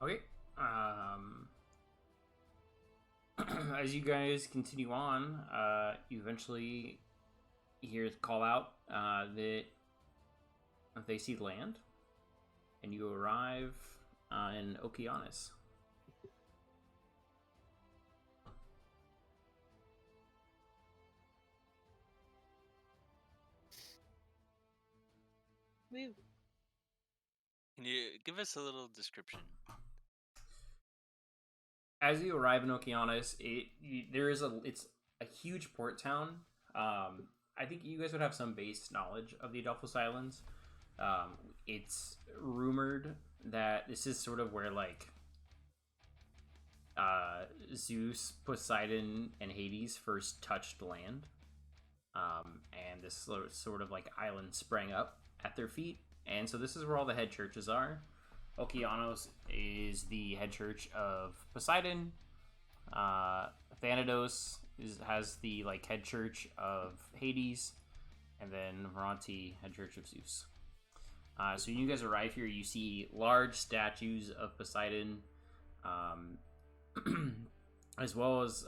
Okay. As you guys continue on, you eventually hear the call out that they see land, and you arrive in Okianus. Woo. Can you give us a little description? As you arrive in Okianus, it's a huge port town. I think you guys would have some base knowledge of the Adelphos Islands. It's rumored that this is sort of where like Zeus, Poseidon, and Hades first touched land, and this sort of like island sprang up at their feet, and so this is where all the head churches are. Okianos is the head church of Poseidon. Thanatos has the like head church of Hades, and then Veronti, head church of Zeus. So when you guys arrive here, you see large statues of Poseidon, as well as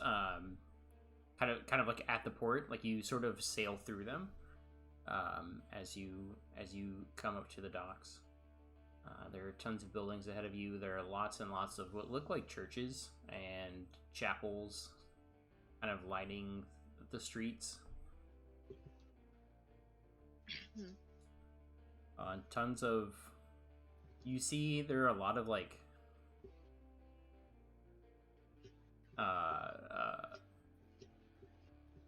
kind of like at the port, like you sort of sail through them as you come up to the docks. There are tons of buildings ahead of you. There are lots and lots of what look like churches and chapels kind of lining the streets. Tons of... You see there are a lot of like...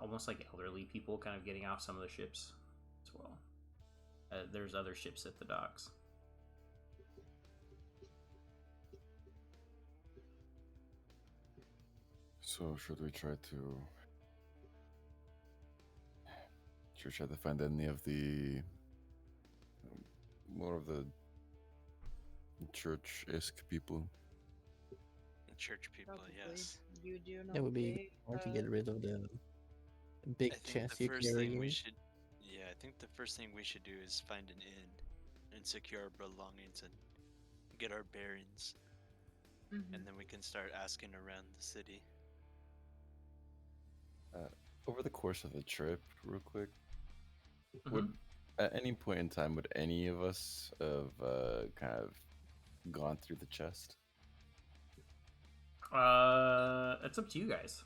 almost like elderly people kind of getting off some of the ships as well. There's other ships at the docks. So should we try to find any of the more of the church-esque people? Church people, Probably. yes. You do know. It would be hard to get rid of the big I think chest the you're first thing we carrying. should, yeah, I think the first thing we should do is find an inn. and secure our belongings and get our bearings, Mhm. and then we can start asking around the city. Over the course of the trip, real quick, Mm-hmm. would at any point in time would any of us have kind of gone through the chest? It's up to you guys.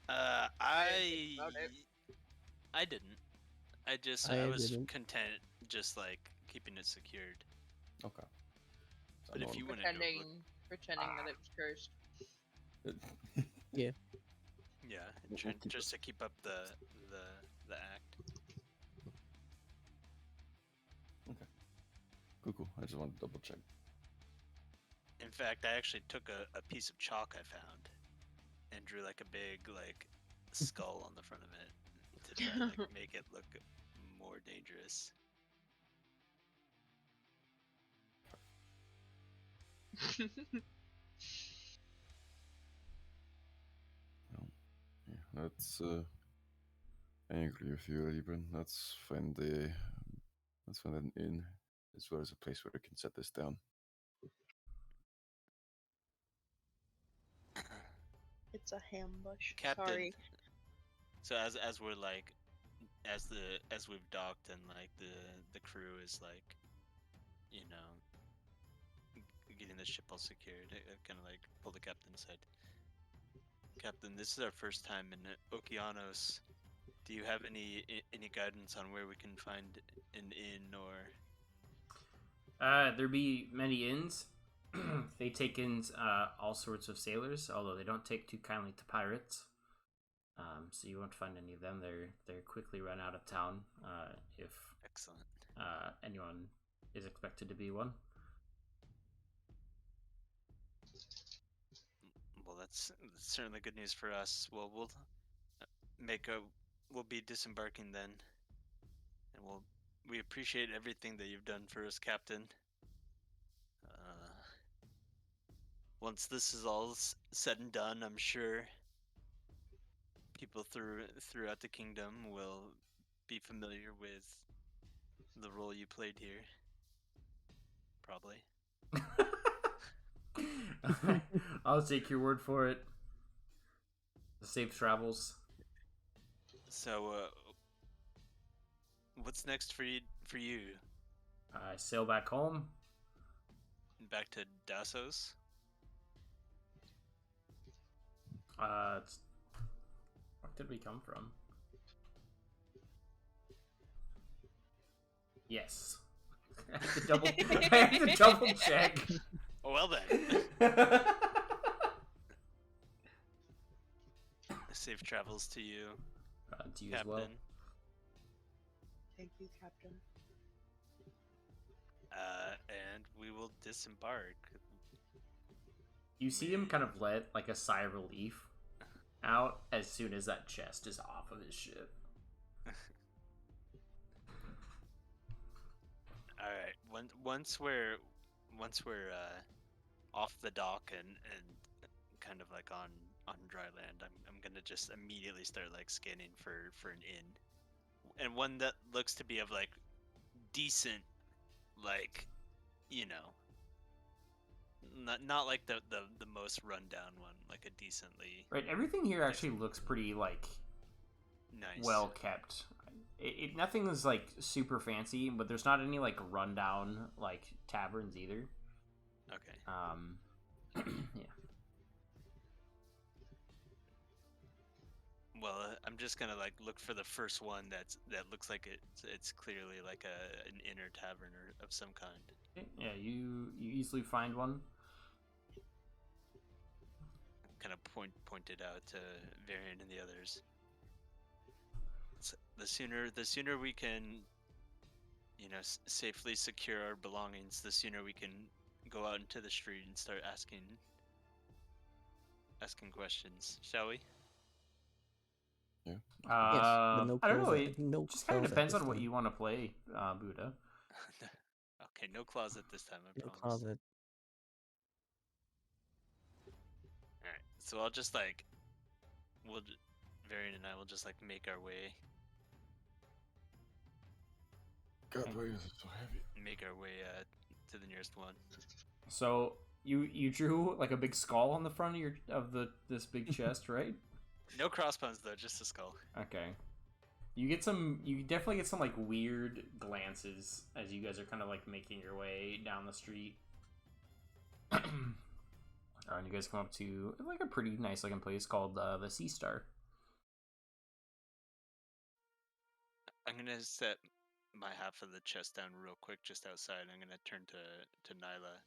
about it. I didn't. I I was didn't. content just like keeping it secured. Okay. So But no if you one- wanted to look, Pretending that it was cursed. yeah, We'll keep just it- to keep up the act. cool. I just wanted to double check. In fact, I actually took a piece of chalk I found and drew like a big like skull on the front of it to try and like make it look more dangerous. Yeah, that's. I agree with you, Ruben. Let's find an inn as well as a place where we can set this down. It's a hambush. Captain. Sorry. So as we're like, as we've docked and like the crew is like, you know, getting the ship all secured, I kind of like pull the captain aside. Captain, this is our first time in Okianos. Do you have any guidance on where we can find an inn or? There be many inns. They take in all sorts of sailors, although they don't take too kindly to pirates. So you won't find any of them. They're quickly run out of town if Excellent. anyone is expected to be one. Well, that's certainly good news for us. Well, we'll be disembarking then, and we appreciate everything that you've done for us, Captain. Once this is all said and done, I'm sure people throughout the kingdom will be familiar with the role you played here. Probably. I'll take your word for it. Safe travels. So, what's next for you? I sail back home. Back to Dassos? Where did we come from? Yes. I have to double check. Well then. Safe travels to you, To you Captain. as well. Thank you, Captain. And we will disembark. You see him kind of let like a sigh of relief out as soon as that chest is off of his ship. All right. Once we're off the dock and kind of like on dry land, I'm gonna just immediately start like scanning for an inn, and one that looks to be of like decent, like, you know, not like the most rundown one, like a decently Right, everything here actually looks pretty like nice. well kept. Nothing is like super fancy, but there's not any like rundown like taverns either. Okay. Yeah. Well, I'm just gonna like look for the first one that looks like it's clearly like an inner tavern or of some kind. Okay, yeah, you easily find one. Kind of pointed out to Varian and the others. The sooner we can, you know, safely secure our belongings, the sooner we can go out into the street and start asking questions, shall we? Yeah. But no I don't know. claws It no just kind of claws at depends this on what time. you want to play, Buddha. Okay, no closet this time, I No promise. closet. Alright, so I'll just like, Varian and I will just like make our way God, Okay. why is it so heavy? Make our way to the nearest one. So you drew like a big skull on the front of this big chest, right? No crossbones though, just a skull. Okay. You definitely get some like weird glances as you guys are kind of like making your way down the street. And you guys come up to like a pretty nice looking place called the Sea Star. I'm gonna set my half of the chest down real quick just outside. I'm gonna turn to Nyla.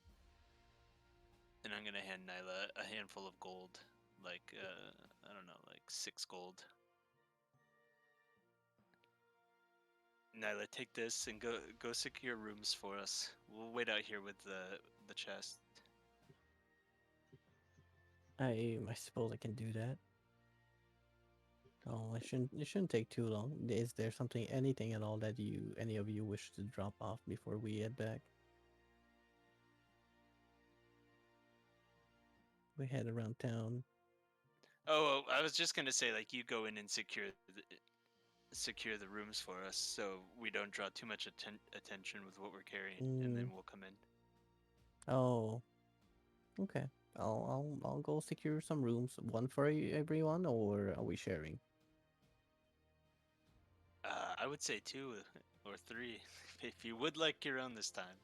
And I'm gonna hand Nyla a handful of gold. Like I don't know, like 6 gold. Nyla, take this and go secure rooms for us. We'll wait out here with the chest. I suppose I can do that. Oh, it shouldn't take too long. Is there anything at all that any of you wish to drop off before we head back? We head around town. Oh, I was just gonna say, like, you go in and secure the rooms for us, so we don't draw too much attention with what we're carrying, and then we'll come in. Oh, okay. I'll go secure some rooms. One for everyone, or are we sharing? I would say 2 or 3, if you would like your own this time.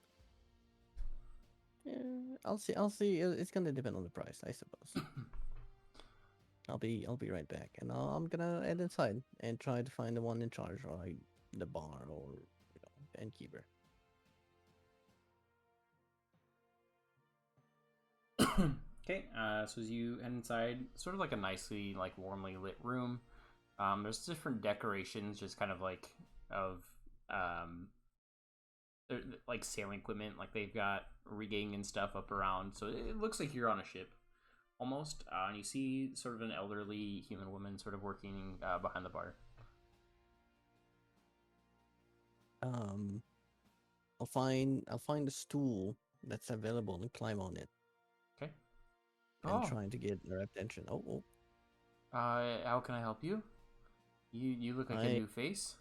Yeah, I'll see. It's gonna depend on the price, I suppose. I'll be right back, and I'm gonna head inside and try to find the one in charge, or like the bar, or innkeeper. Okay, so as you head inside, sort of like a nicely, like warmly lit room. There's different decorations, just kind of like of like sailing equipment, like they've got rigging and stuff up around. So it looks like you're on a ship, almost. And you see sort of an elderly human woman sort of working behind the bar. I'll find a stool that's available and climb on it. Okay. And trying to get their attention. Oh. How can I help you? You look like a new face.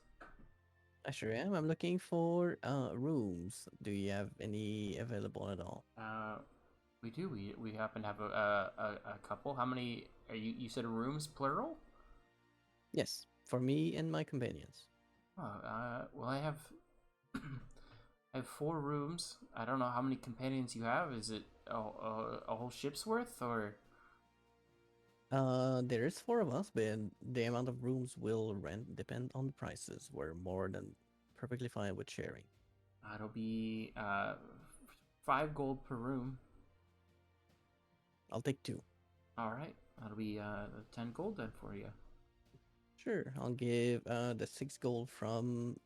I sure am. I'm looking for rooms. Do you have any available at all? We do. We happen to have a couple. How many are you? You said rooms, plural? Yes, for me and my companions. Oh, well, I have I have 4 rooms. I don't know how many companions you have. Is it a whole ship's worth, or? There is 4 of us, but the amount of rooms will depend on the prices. We're more than perfectly fine with sharing. It'll be 5 gold per room. I'll take 2. All right, that'll be 10 gold then for you. Sure, I'll give the 6 gold from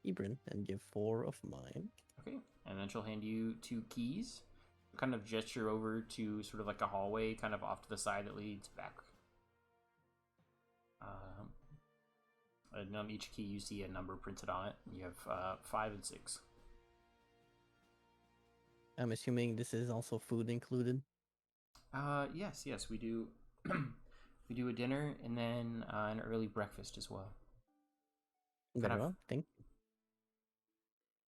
Ibrin and give 4 of mine. Okay, and then she'll hand you 2 keys. Kind of gesture over to sort of like a hallway kind of off to the side that leads back. And on each key you see a number printed on it. You have 5 and 6. I'm assuming this is also food included. Yes, we do. We do a dinner and then an early breakfast as well. Very well, thank you.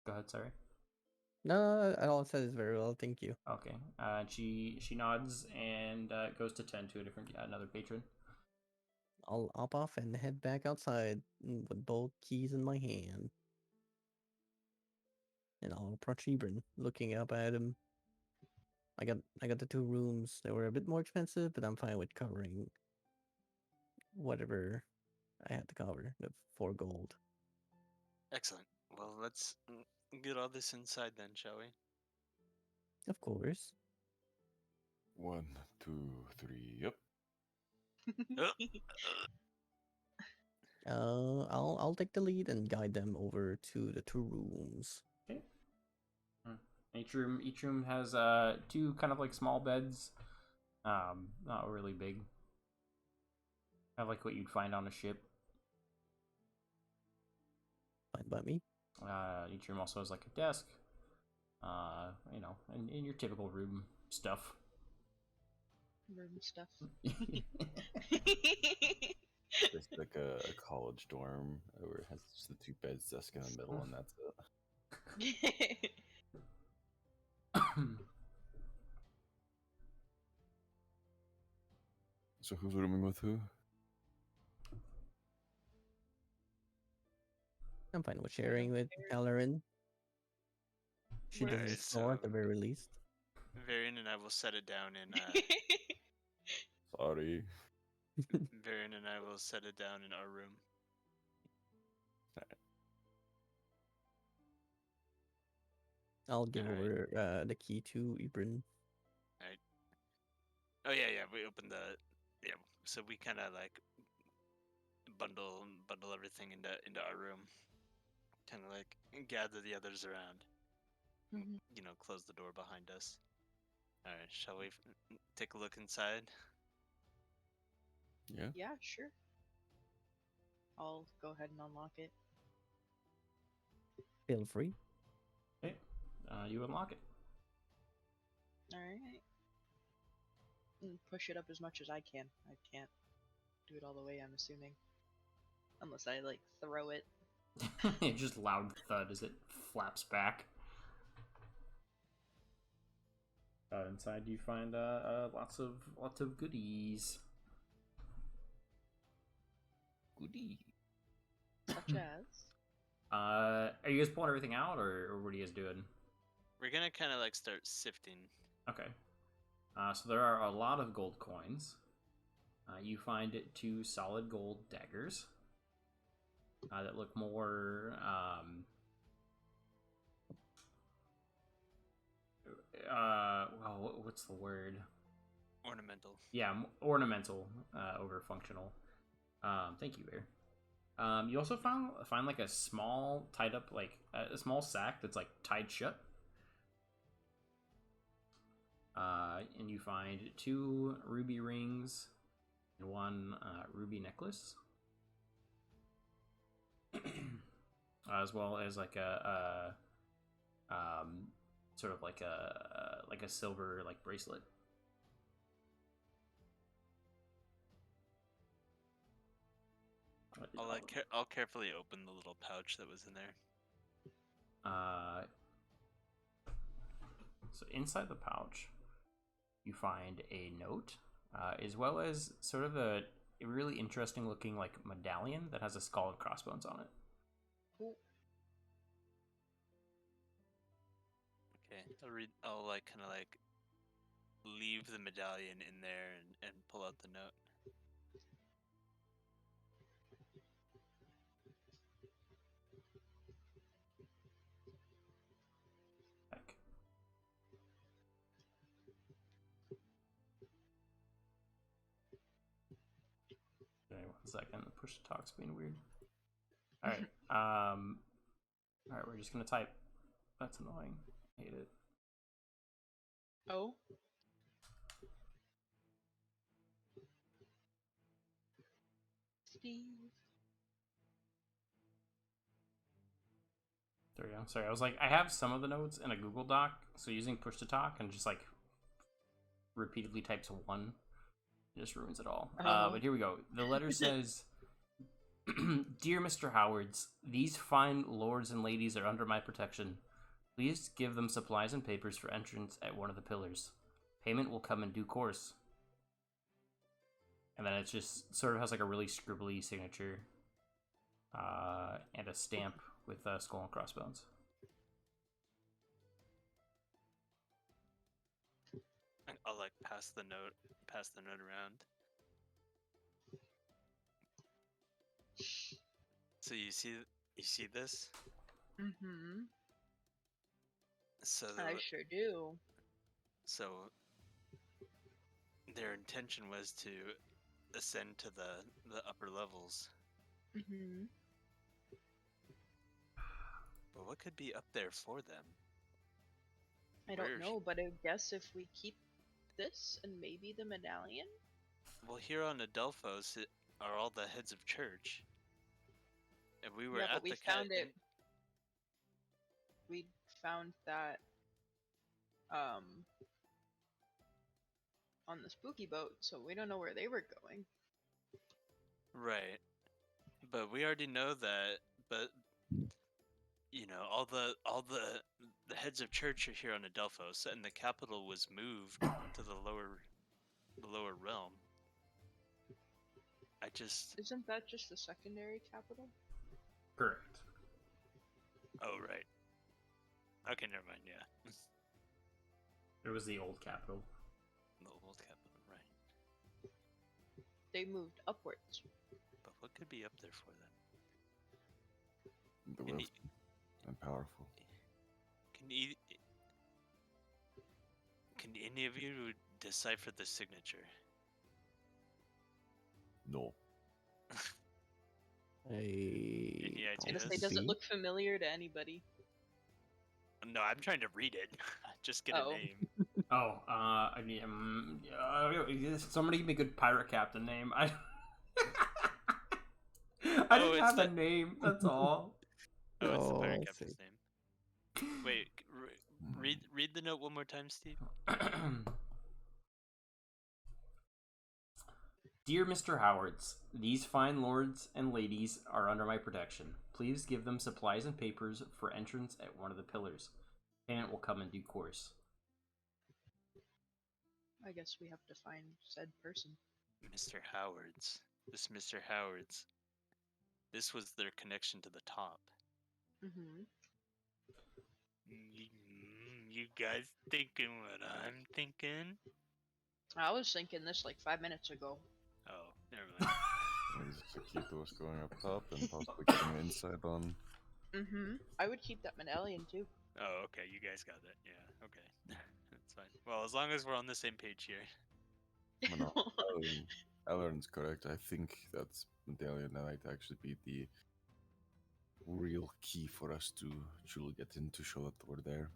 Go ahead, sorry. No, all I said is very well, thank you. Okay. She nods and goes to tend to another patron. I'll hop off and head back outside with both keys in my hand. And I'll approach Ibrin, looking up at him. I got the 2 rooms. They were a bit more expensive, but I'm fine with covering whatever I had to cover, the 4 gold. Excellent. Well, let's get all this inside then, shall we? Of course. 1, 2, 3, yep. I'll take the lead and guide them over to the 2 rooms. Okay. Each room has 2 kind of like small beds. Not really big. Kind of like what you'd find on a ship. Fine by me. Each room also has like a desk. And in your typical room stuff. Room stuff. It's basically like a college dorm where it has just the 2 beds, desk in the middle, and that's it. So who's rooming with who? I'm fine with sharing with Calorin. She Where- doesn't Alright, snore at so- the very least. Varian and I will set it down in. Sorry. Varian and I will set it down in our room. I'll give Alright. over the key to Ibrin. Oh yeah. We opened the. Yeah. So we kind of like bundle everything into our room. Kind of like gather the others around. Mhm. You know, close the door behind us. All right. Shall we take a look inside? Yeah. Yeah, sure. I'll go ahead and unlock it. Feel free. Okay. You unlock it. Alright. Push it up as much as I can. I can't do it all the way, I'm assuming. Unless I, like, throw it. Just loud thud as it flaps back. Inside you find lots of goodies. Goody. Such as. Are you guys pulling everything out, or what are you guys doing? We're gonna kind of like start sifting. Okay. So there are a lot of gold coins. You find 2 solid gold daggers that look more well, what's the word? Ornamental. Yeah, ornamental over functional. Thank you, Bear. You also find like a small tied up, like a small sack that's like tied shut. And you find 2 ruby rings and 1 ruby necklace, as well as like a sort of like a silver like bracelet. I'll carefully open the little pouch that was in there. So inside the pouch, you find a note, as well as sort of a really interesting looking like medallion that has a skull and crossbones on it. Cool. Okay, I'll like kind of like leave the medallion in there and pull out the note. Heck. Okay, 1 second. The push to talk's being weird. All right. All right. We're just gonna type. That's annoying. Hate it. Oh. Steve. There we go. Sorry, I was like, I have some of the notes in a Google Doc, so using push to talk and just like repeatedly types 1 just ruins it all. Oh. But here we go. The letter says, "Dear Mr. Howards, these fine lords and ladies are under my protection. Please give them supplies and papers for entrance at one of the pillars. Payment will come in due course." And then it just sort of has like a really scribbly signature and a stamp with skull and crossbones. I'll like pass the note around. So you see this? Mm-hmm. So I sure do. So their intention was to ascend to the upper levels. Mm-hmm. But what could be up there for them? I Where don't know, but I guess if we keep this and maybe the medallion? Well, here on Adelphos are all the heads of church. And we were Yeah, at but we the found it. We found that on the spooky boat, so we don't know where they were going. Right. But we already know that. But you know, all the heads of church are here on Adelphos, and the capital was moved to the lower realm. I just Isn't that just the secondary capital? Correct. oh right. Okay, never mind. Yeah, It was the old capital. the old capital, right? They moved upwards. But what could be up there for them? The Can, wealthy and powerful. can, e- can any of you decipher the signature? No. Any I was gonna say, ideas? does it look familiar to anybody? No, I'm trying to read it. Just get Oh. a name. Oh, I mean, somebody give me a good pirate captain name. I Oh, didn't it's have a the- name. That's all. Oh, it's the pirate Oh, captain's see. name. Wait, read the note one more time, Steve. Dear Mr. Howards, these fine lords and ladies are under my protection. Please give them supplies and papers for entrance at one of the pillars. Payment will come in due course. I guess we have to find said person. Mr. Howard's. This Mr. Howard's. This was their connection to the top. Mm-hmm. You guys thinking what I'm thinking? I was thinking this like 5 minutes ago. Oh, never mind. Maybe just to keep those going up top and possibly getting insight on. Mm-hmm. I would keep that medallion too. Oh, okay, you guys got that. Yeah, okay. That's fine. Well, as long as we're on the same page here. Well, no, Alan's correct. I think that's medallion might actually be the real key for us to truly get in to show that we're there.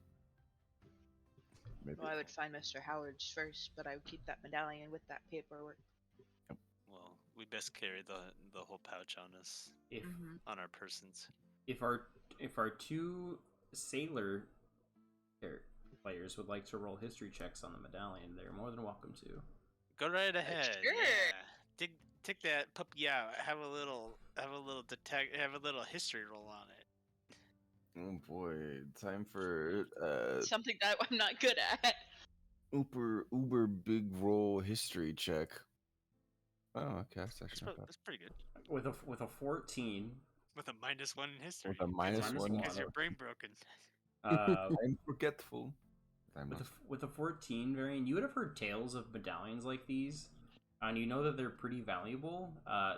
Maybe. Well, I would find Mr. Howard's first, but I would keep that medallion with that paperwork. Well, we best carry the whole pouch on us, If Mm-hmm. on our persons. if our two sailor players would like to roll history checks on the medallion, they're more than welcome to. Go right ahead. Sure. Yeah. Take that puppy out. Have a little history roll on it. Oh boy, time for Something that I'm not good at. uber big roll history check. Oh, okay, that's actually not bad. That's pretty good. With a 14, With a -1 in history. With a minus minus one, one. Because your brain broken. I'm forgetful. I'm not. with a 14 variant, you would have heard tales of medallions like these, and you know that they're pretty valuable.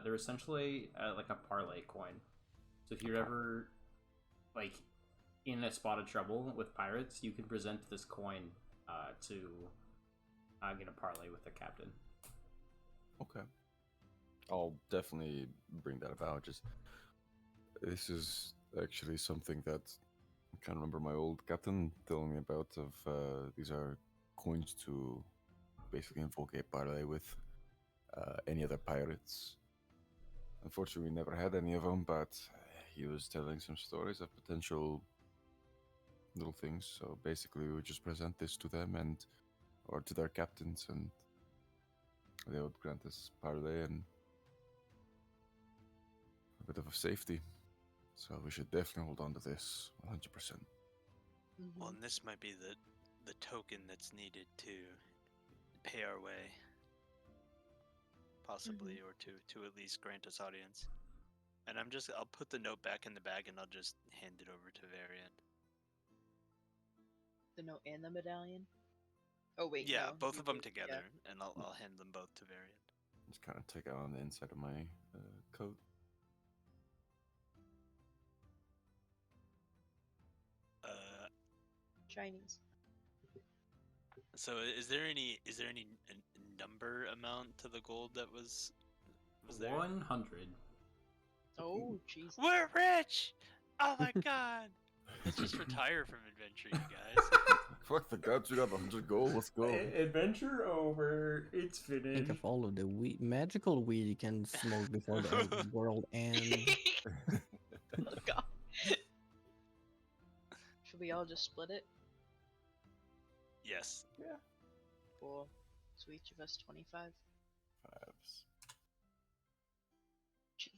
They're essentially like a parlay coin. So if you're ever like in a spot of trouble with pirates, you can present this coin to get a parlay with the captain. Okay. I'll definitely bring that about. Just this is actually something that I can't remember my old captain telling me about. These are coins to basically invoke a parlay with any other pirates. Unfortunately, we never had any of them, but he was telling some stories of potential little things. So basically, we would just present this to them or to their captains, and they would grant us parlay and a bit of a safety. So we should definitely hold on to this 100%. Mm-hmm. Well, and this might be the token that's needed to pay our way. Possibly, or to at least grant us audience. And I'll put the note back in the bag and I'll just hand it over to Varian. The note and the medallion? Oh, wait. Yeah, no, both you of them did- together, and I'll hand them both to Varian. Just kind of take out on the inside of my coat. Chinese. So is there any number amount to the gold that was there? 100. Oh, jeez. We're rich! Oh my god! Let's just retire from adventure, you guys. Fuck the gods, we got 100 gold. Let's go. Adventure over. It's Think finished. of all of the magical weed you can smoke before the world ends. Oh, God. Should we all just split it? Yes. Cool. So each of us 25. Fives.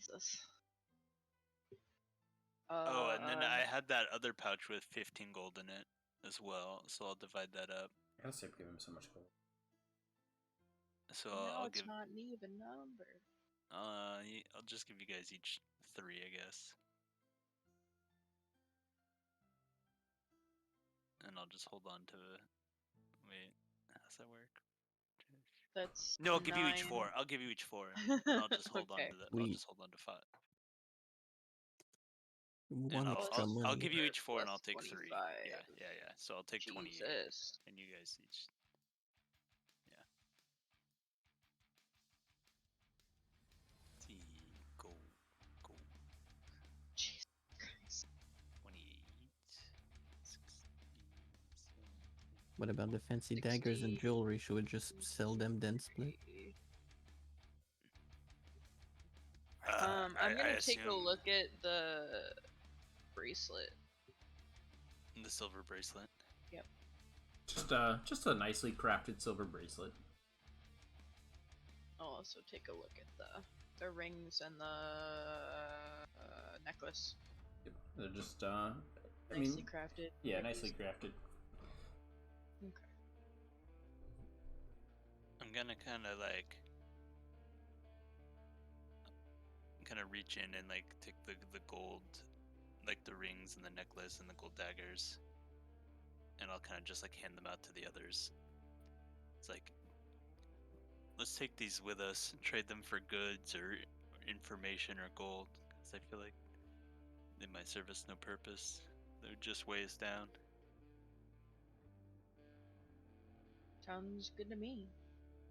Jesus. Oh, and then I had that other pouch with 15 gold in it as well, so I'll divide that up. I gotta give him so much gold. So no, I'll it's give. not an even number. I'll just give you guys each 3, I guess. And I'll just hold on to. Wait, how's that work? That's No, I'll give you each 9. 4. I'll give you each 4. And I'll just hold on Okay. to that. I'll We just hold on to 5. one And extra I'll money. give you each 4 and Plus I'll take 3. 25. Yeah. So I'll take 28. Jesus. And you guys each. Yeah. See, gold. Jesus Christ. 28. 16, What about the fancy daggers and 60. jewelry? Should we just sell them then split? I'm I gonna take a assume look at the bracelet. the silver bracelet. Yep. Just a nicely crafted silver bracelet. I'll also take a look at the rings and the necklace. Yep. They're just I Nicely mean, crafted. yeah, very nicely easy. crafted. Okay. I'm gonna kind of reach in and like take the gold, like the rings and the necklace and the gold daggers, and I'll kind of just like hand them out to the others. It's like, let's take these with us and trade them for goods or information or gold, because I feel like they might serve us no purpose. They're just weigh us down. Sounds good to me.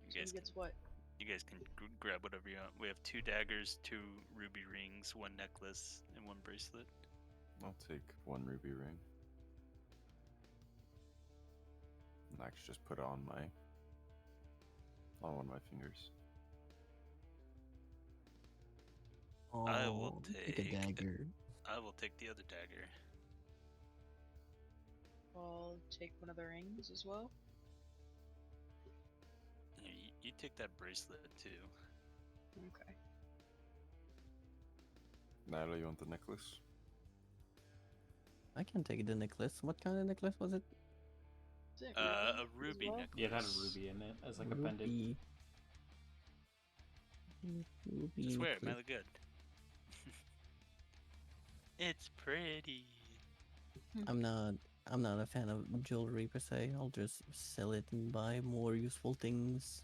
You So guys who gets can what? you guys can grab whatever you want. We have 2 daggers, 2 ruby rings, 1 necklace, and 1 bracelet. I'll take 1 ruby ring. And actually just put it on one of my fingers. Oh, I will take a take dagger. I will take the other dagger. I'll take one of the rings as well. You take that bracelet too. Okay. Nyla, you want the necklace? I can take the necklace. What kind of necklace was it? Is it A ruby as ruby well? necklace. Yeah, it had a ruby in it as like a pendant. Ruby Just wear it, necklace. might look good. It's pretty. I'm not a fan of jewelry per se. I'll just sell it and buy more useful things.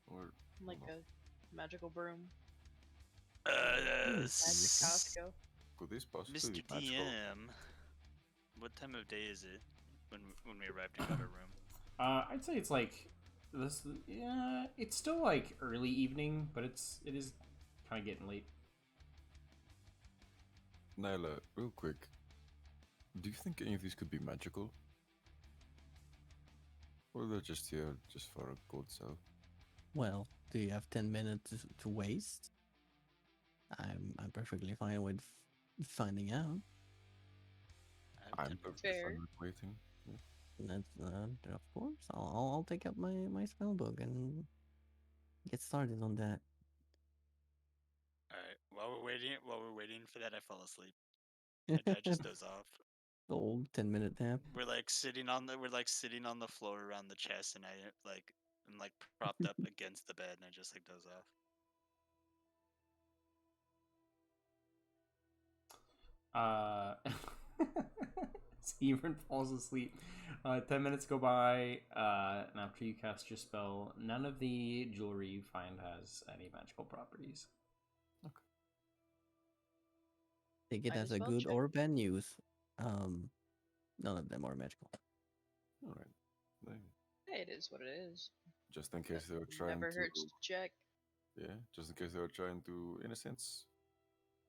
Or Like hold on. a magical broom. Magic Magic Costco. Could this possibly Mr. be magical? DM, what time of day is it when we arrived and got our room? I'd say it's like this. Yeah, it's still like early evening, but it is kind of getting late. Nyla, real quick. Do you think any of these could be magical? Or they're just here just for a gold sell? Well, do you have 10 minutes to waste? I'm perfectly fine with finding out. I have 10 I'm minutes. perfectly Fair. fine with waiting. Yeah. That's of course. I'll take up my spell book and get started on that. All right. While we're waiting for that, I fall asleep. And I just doze off. The old 10-minute nap. We're like sitting on the floor around the chest, and I'm like propped up against the bed, and I just like doze off. Steven falls asleep. 10 minutes go by, and after you cast your spell, none of the jewelry you find has any magical properties. Take it Might as as a well good check. or bad news. None of them are magical. Alright. Hey, it is what it is. Just in case they were trying Never to. hurts to check. Yeah, just in case they were trying to, in a sense,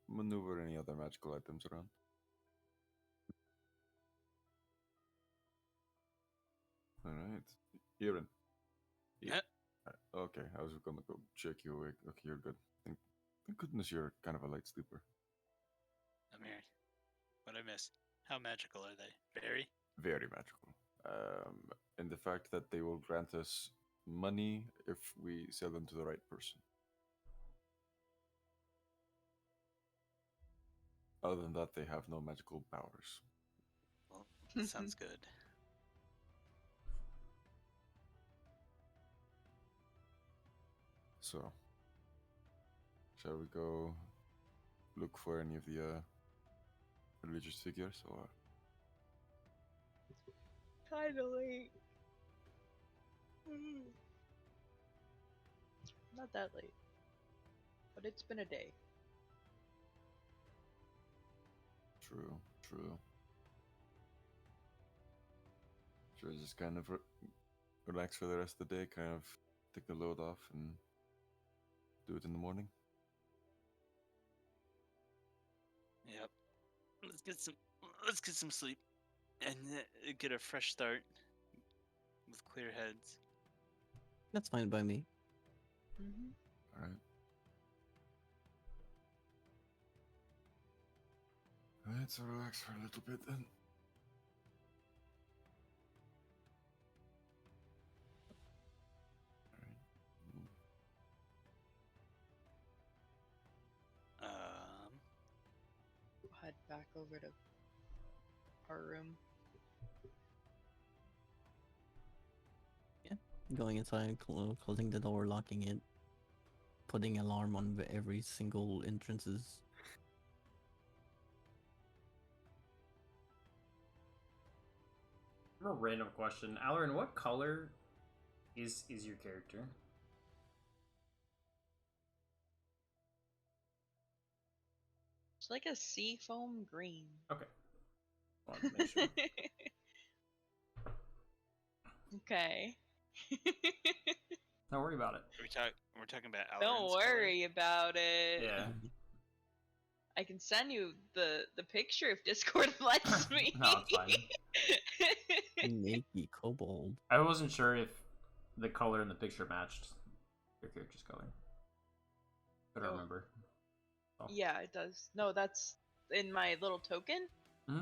maneuver any other magical items around. Alright. Kieran. Yeah. Okay, I was gonna go check you awake. Okay, you're good. Thank goodness you're kind of a light sleeper. I'm here. What I miss? How magical are they? Very. Very magical. And the fact that they will grant us money if we sell them to the right person. Other than that, they have no magical powers. Well, that sounds good. So, shall we go look for any of the religious figures, or Kinda late. Not that late. But it's been a day. true? Should I just kind of relax for the rest of the day, kind of take the load off, and do it in the morning? Yep. Let's get some sleep and get a fresh start with clear heads. That's fine by me. Mm-hmm. All right. Let's relax for a little bit then. We'll head back over to our room. Going inside, closing the door, locking it, putting alarm on every single entrances. A random question, Alarin. What color is your character? It's like a sea foam green. Okay. Wanted to make sure. Okay. Don't worry about it. We're talking about Alarin's Don't color? worry about it. Yeah. I can send you the picture if Discord lets me. No, it's fine. Nakey kobold. I wasn't sure if the color in the picture matched your character's color. I don't Oh. remember. Oh. Yeah, it does. No, that's in my little token. Hmm?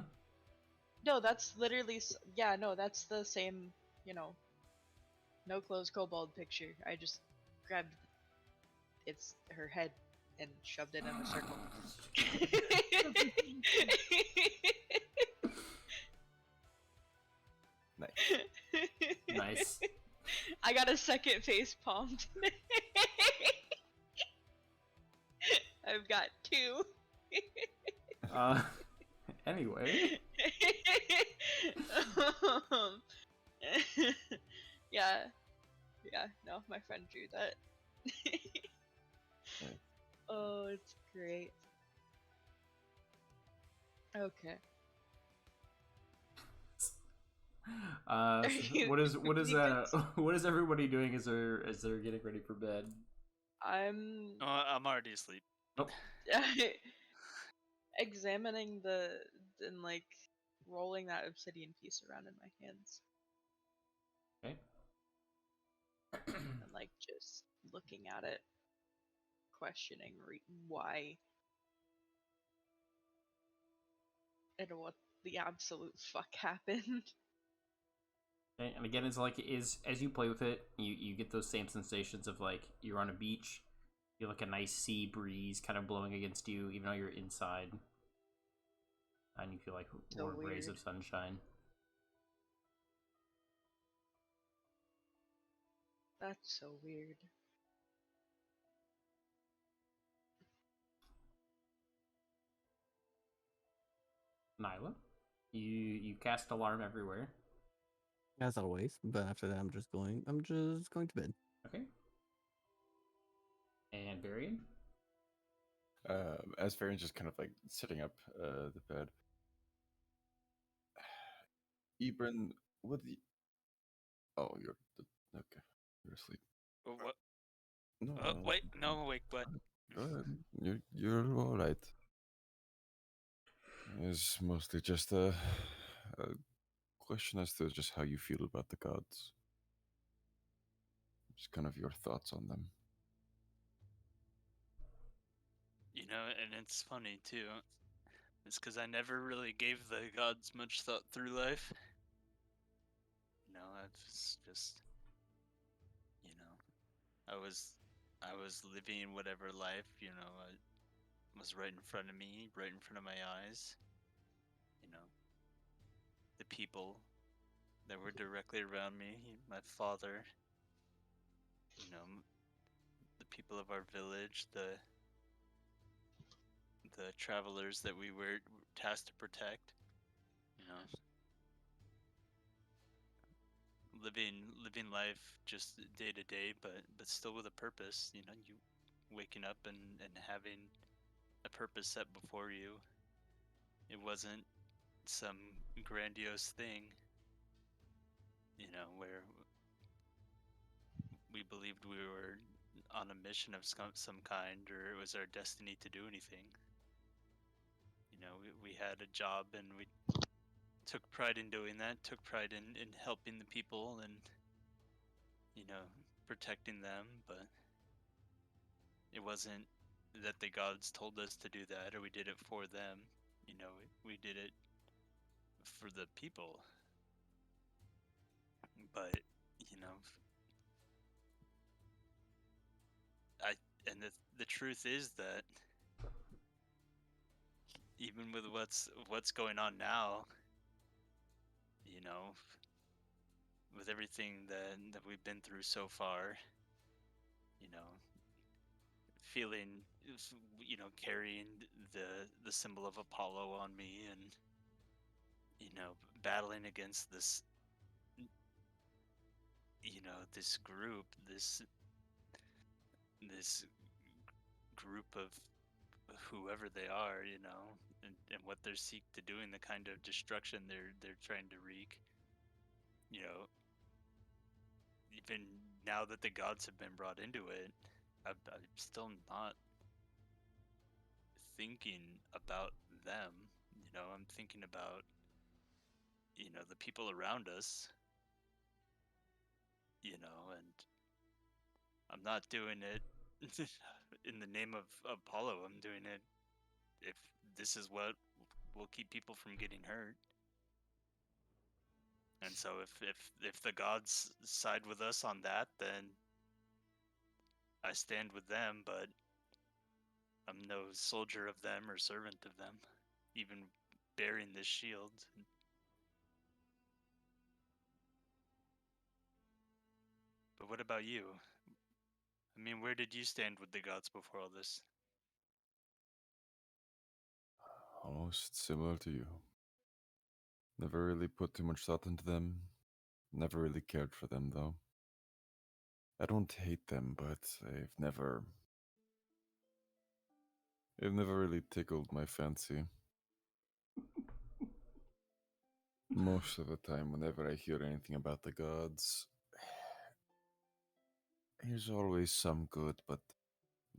No, that's literally. Yeah, no, that's the same. No clothes kobold picture. I just grabbed it's her head and shoved it in a circle. Nice. Nice. I got a second face palm today. I've got two. Anyway. Yeah. No, my friend drew that. Nice. Oh, it's great. Okay. So what is everybody doing as they're getting ready for bed? I'm I'm already asleep. Nope. examining and like rolling that obsidian piece around in my hands Okay. and like just looking at it, questioning why and what the absolute fuck happened. Okay, and again, it's like as you play with it, you get those same sensations of like you're on a beach, you have like a nice sea breeze kind of blowing against you, even though you're inside, and you feel like So warm rays weird. of sunshine. That's so weird. Nyla, you cast alarm everywhere. As always, but after that, I'm just going to bed. Okay. And Varian? As Varian's just kind of like sitting up the bed. Ebron, what the... Oh, okay. You're asleep. What? No, Wait, no, I'm awake. What? go ahead. You're all right. It's mostly just a question as to just how you feel about the gods. Just kind of your thoughts on them. You know, and it's funny too. It's because I never really gave the gods much thought through life. You know, I just, you know, I was living whatever life, you know, was right in front of me, right in front of my eyes. You know, the people that were directly around me, my father, you know, the people of our village, the travelers that we were tasked to protect. You know, living life just day to day, but still with a purpose. You know, you waking up and having a purpose set before you. It wasn't some grandiose thing, you know, where we believed we were on a mission of some kind, or it was our destiny to do anything. You know, we had a job and we took pride in doing that, took pride in helping the people and, you know, protecting them, but it wasn't that the gods told us to do that or we did it for them. You know, we did it for the people. But, you know, I and the truth is that even with what's going on now, you know, with everything that we've been through so far, you know, feeling, you know, carrying the symbol of Apollo on me, and you know, battling against this, you know, this group, this group of whoever they are, you know, and what they're seek to do and the kind of destruction they're trying to wreak. You know, even now that the gods have been brought into it, I'm still not thinking about them. You know, I'm thinking about, you know, the people around us, you know, and I'm not doing it in the name of Apollo. I'm doing it if this is what will keep people from getting hurt. And so if the gods side with us on that, then I stand with them, but I'm no soldier of them or servant of them, even bearing this shield. But what about you? I mean, where did you stand with the gods before all this? Almost similar to you. Never really put too much thought into them. Never really cared for them, though. I don't hate them, but they've never really tickled my fancy. Most of the time, whenever I hear anything about the gods, there's always some good, but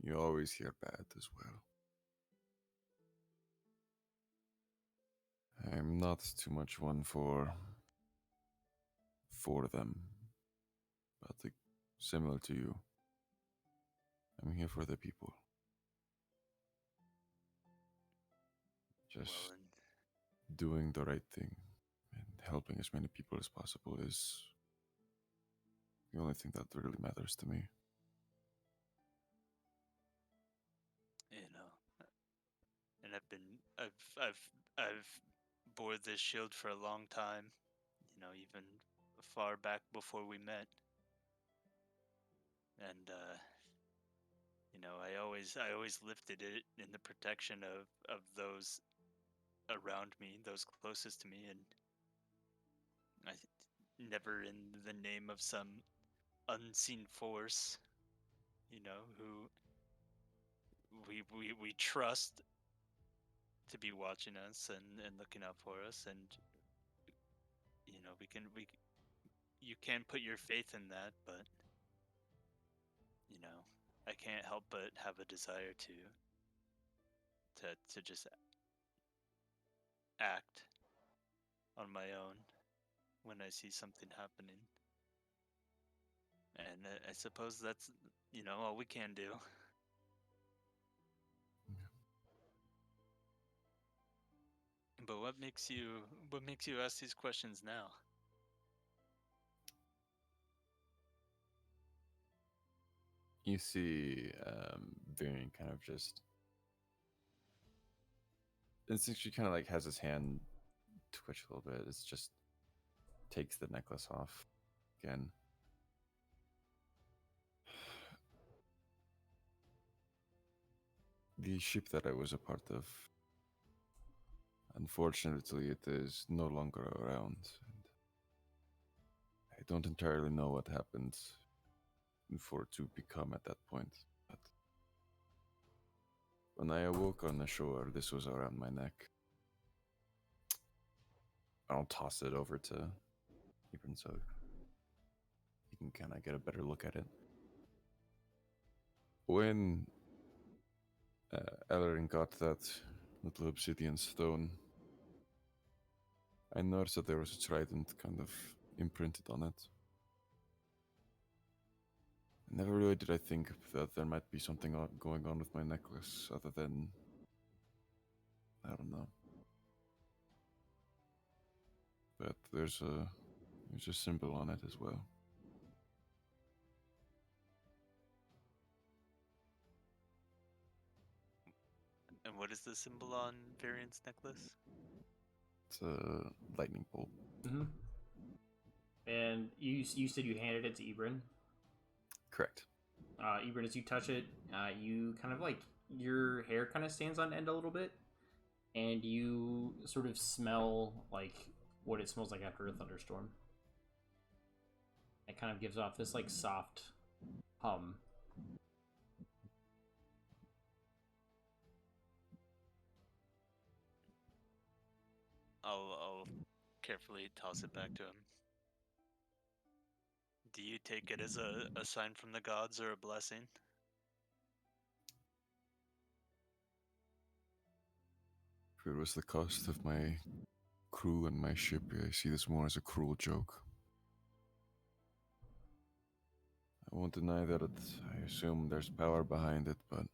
you always hear bad as well. I'm not too much one for them, but similar to you, I'm here for the people. Just Well, and doing the right thing and helping as many people as possible is the only thing that really matters to me. you know, and I've bore this shield for a long time. You know, even far back before we met. And you know, I always lifted it in the protection of those around me, those closest to me, and I never in the name of some unseen force, you know, who we trust to be watching us and looking out for us, and you know, you can put your faith in that, but you know, I can't help but have a desire to just act on my own when I see something happening. And I suppose that's, you know, all we can do. But what makes you ask these questions now? You see, Varian kind of just instinctually kind of like has his hand twitch a little bit. It's just takes the necklace off again. The ship that I was a part of, unfortunately, it is no longer around. And I don't entirely know what happened for it to become at that point. But when I awoke on the shore, this was around my neck. I'll toss it over to Ibn so you can kind of get a better look at it. When Ellerin got that little obsidian stone, I noticed that there was a trident kind of imprinted on it. Never really did I think that there might be something going on with my necklace other than, I don't know. But there's a symbol on it as well. And what is the symbol on Varian's necklace? It's a lightning bolt. Mm-hmm. And you said you handed it to Ibrin? Correct. Ibrin, as you touch it, you kind of like, your hair kind of stands on end a little bit, and you sort of smell like what it smells like after a thunderstorm. It kind of gives off this like soft hum. I'll carefully toss it back to him. Do you take it as a sign from the gods or a blessing? If it was the cost of my crew and my ship, I see this more as a cruel joke. I won't deny that I assume there's power behind it, but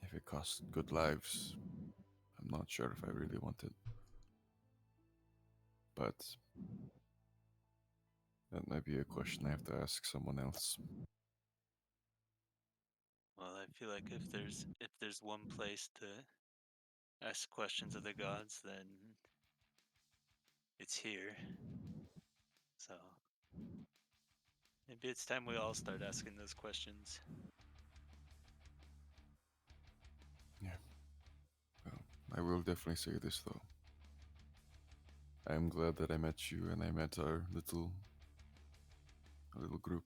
if it costs good lives, I'm not sure if I really want it. But that might be a question I have to ask someone else. Well, I feel like if there's one place to ask questions of the gods, then it's here. So maybe it's time we all start asking those questions. Yeah. Well, I will definitely say this though. I am glad that I met you and I met our little group.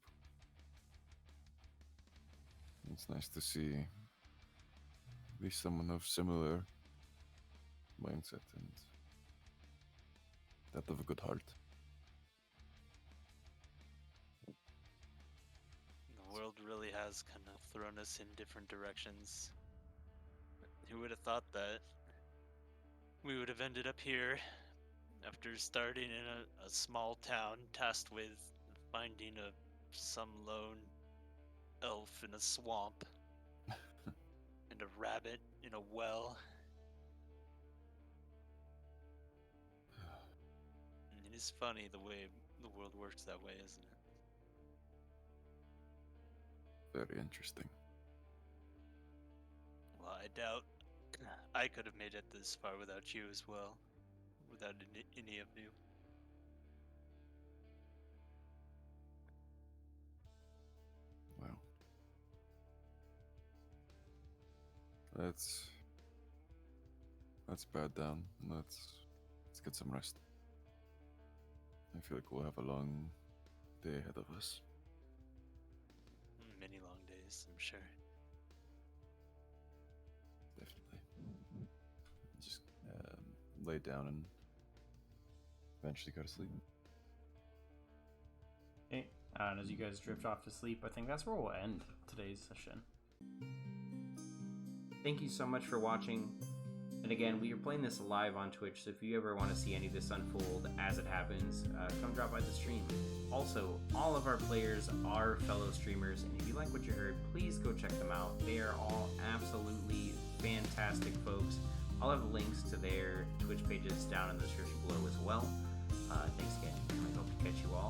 It's nice to see at least someone of similar mindset and that of a good heart. The world really has kind of thrown us in different directions. Who would have thought that we would have ended up here after starting in a small town tasked with finding some lone elf in a swamp and a rabbit in a well. And it is funny the way the world works that way, isn't it? Very interesting. Well, I doubt I could have made it this far without you as well. Without any of you. Wow. Let's bed down. Let's get some rest. I feel like we'll have a long day ahead of us. Many long days, I'm sure. Definitely. Just lay down and eventually go to sleep. Okay. And as you guys drift off to sleep, I think that's where we'll end today's session. Thank you so much for watching. And again, we are playing this live on Twitch, so if you ever want to see any of this unfold as it happens, come drop by the stream. Also, all of our players are fellow streamers, and if you like what you heard, please go check them out. They are all absolutely fantastic folks. I'll have links to their Twitch pages down in the description below as well. Thanks again, and I hope to catch you all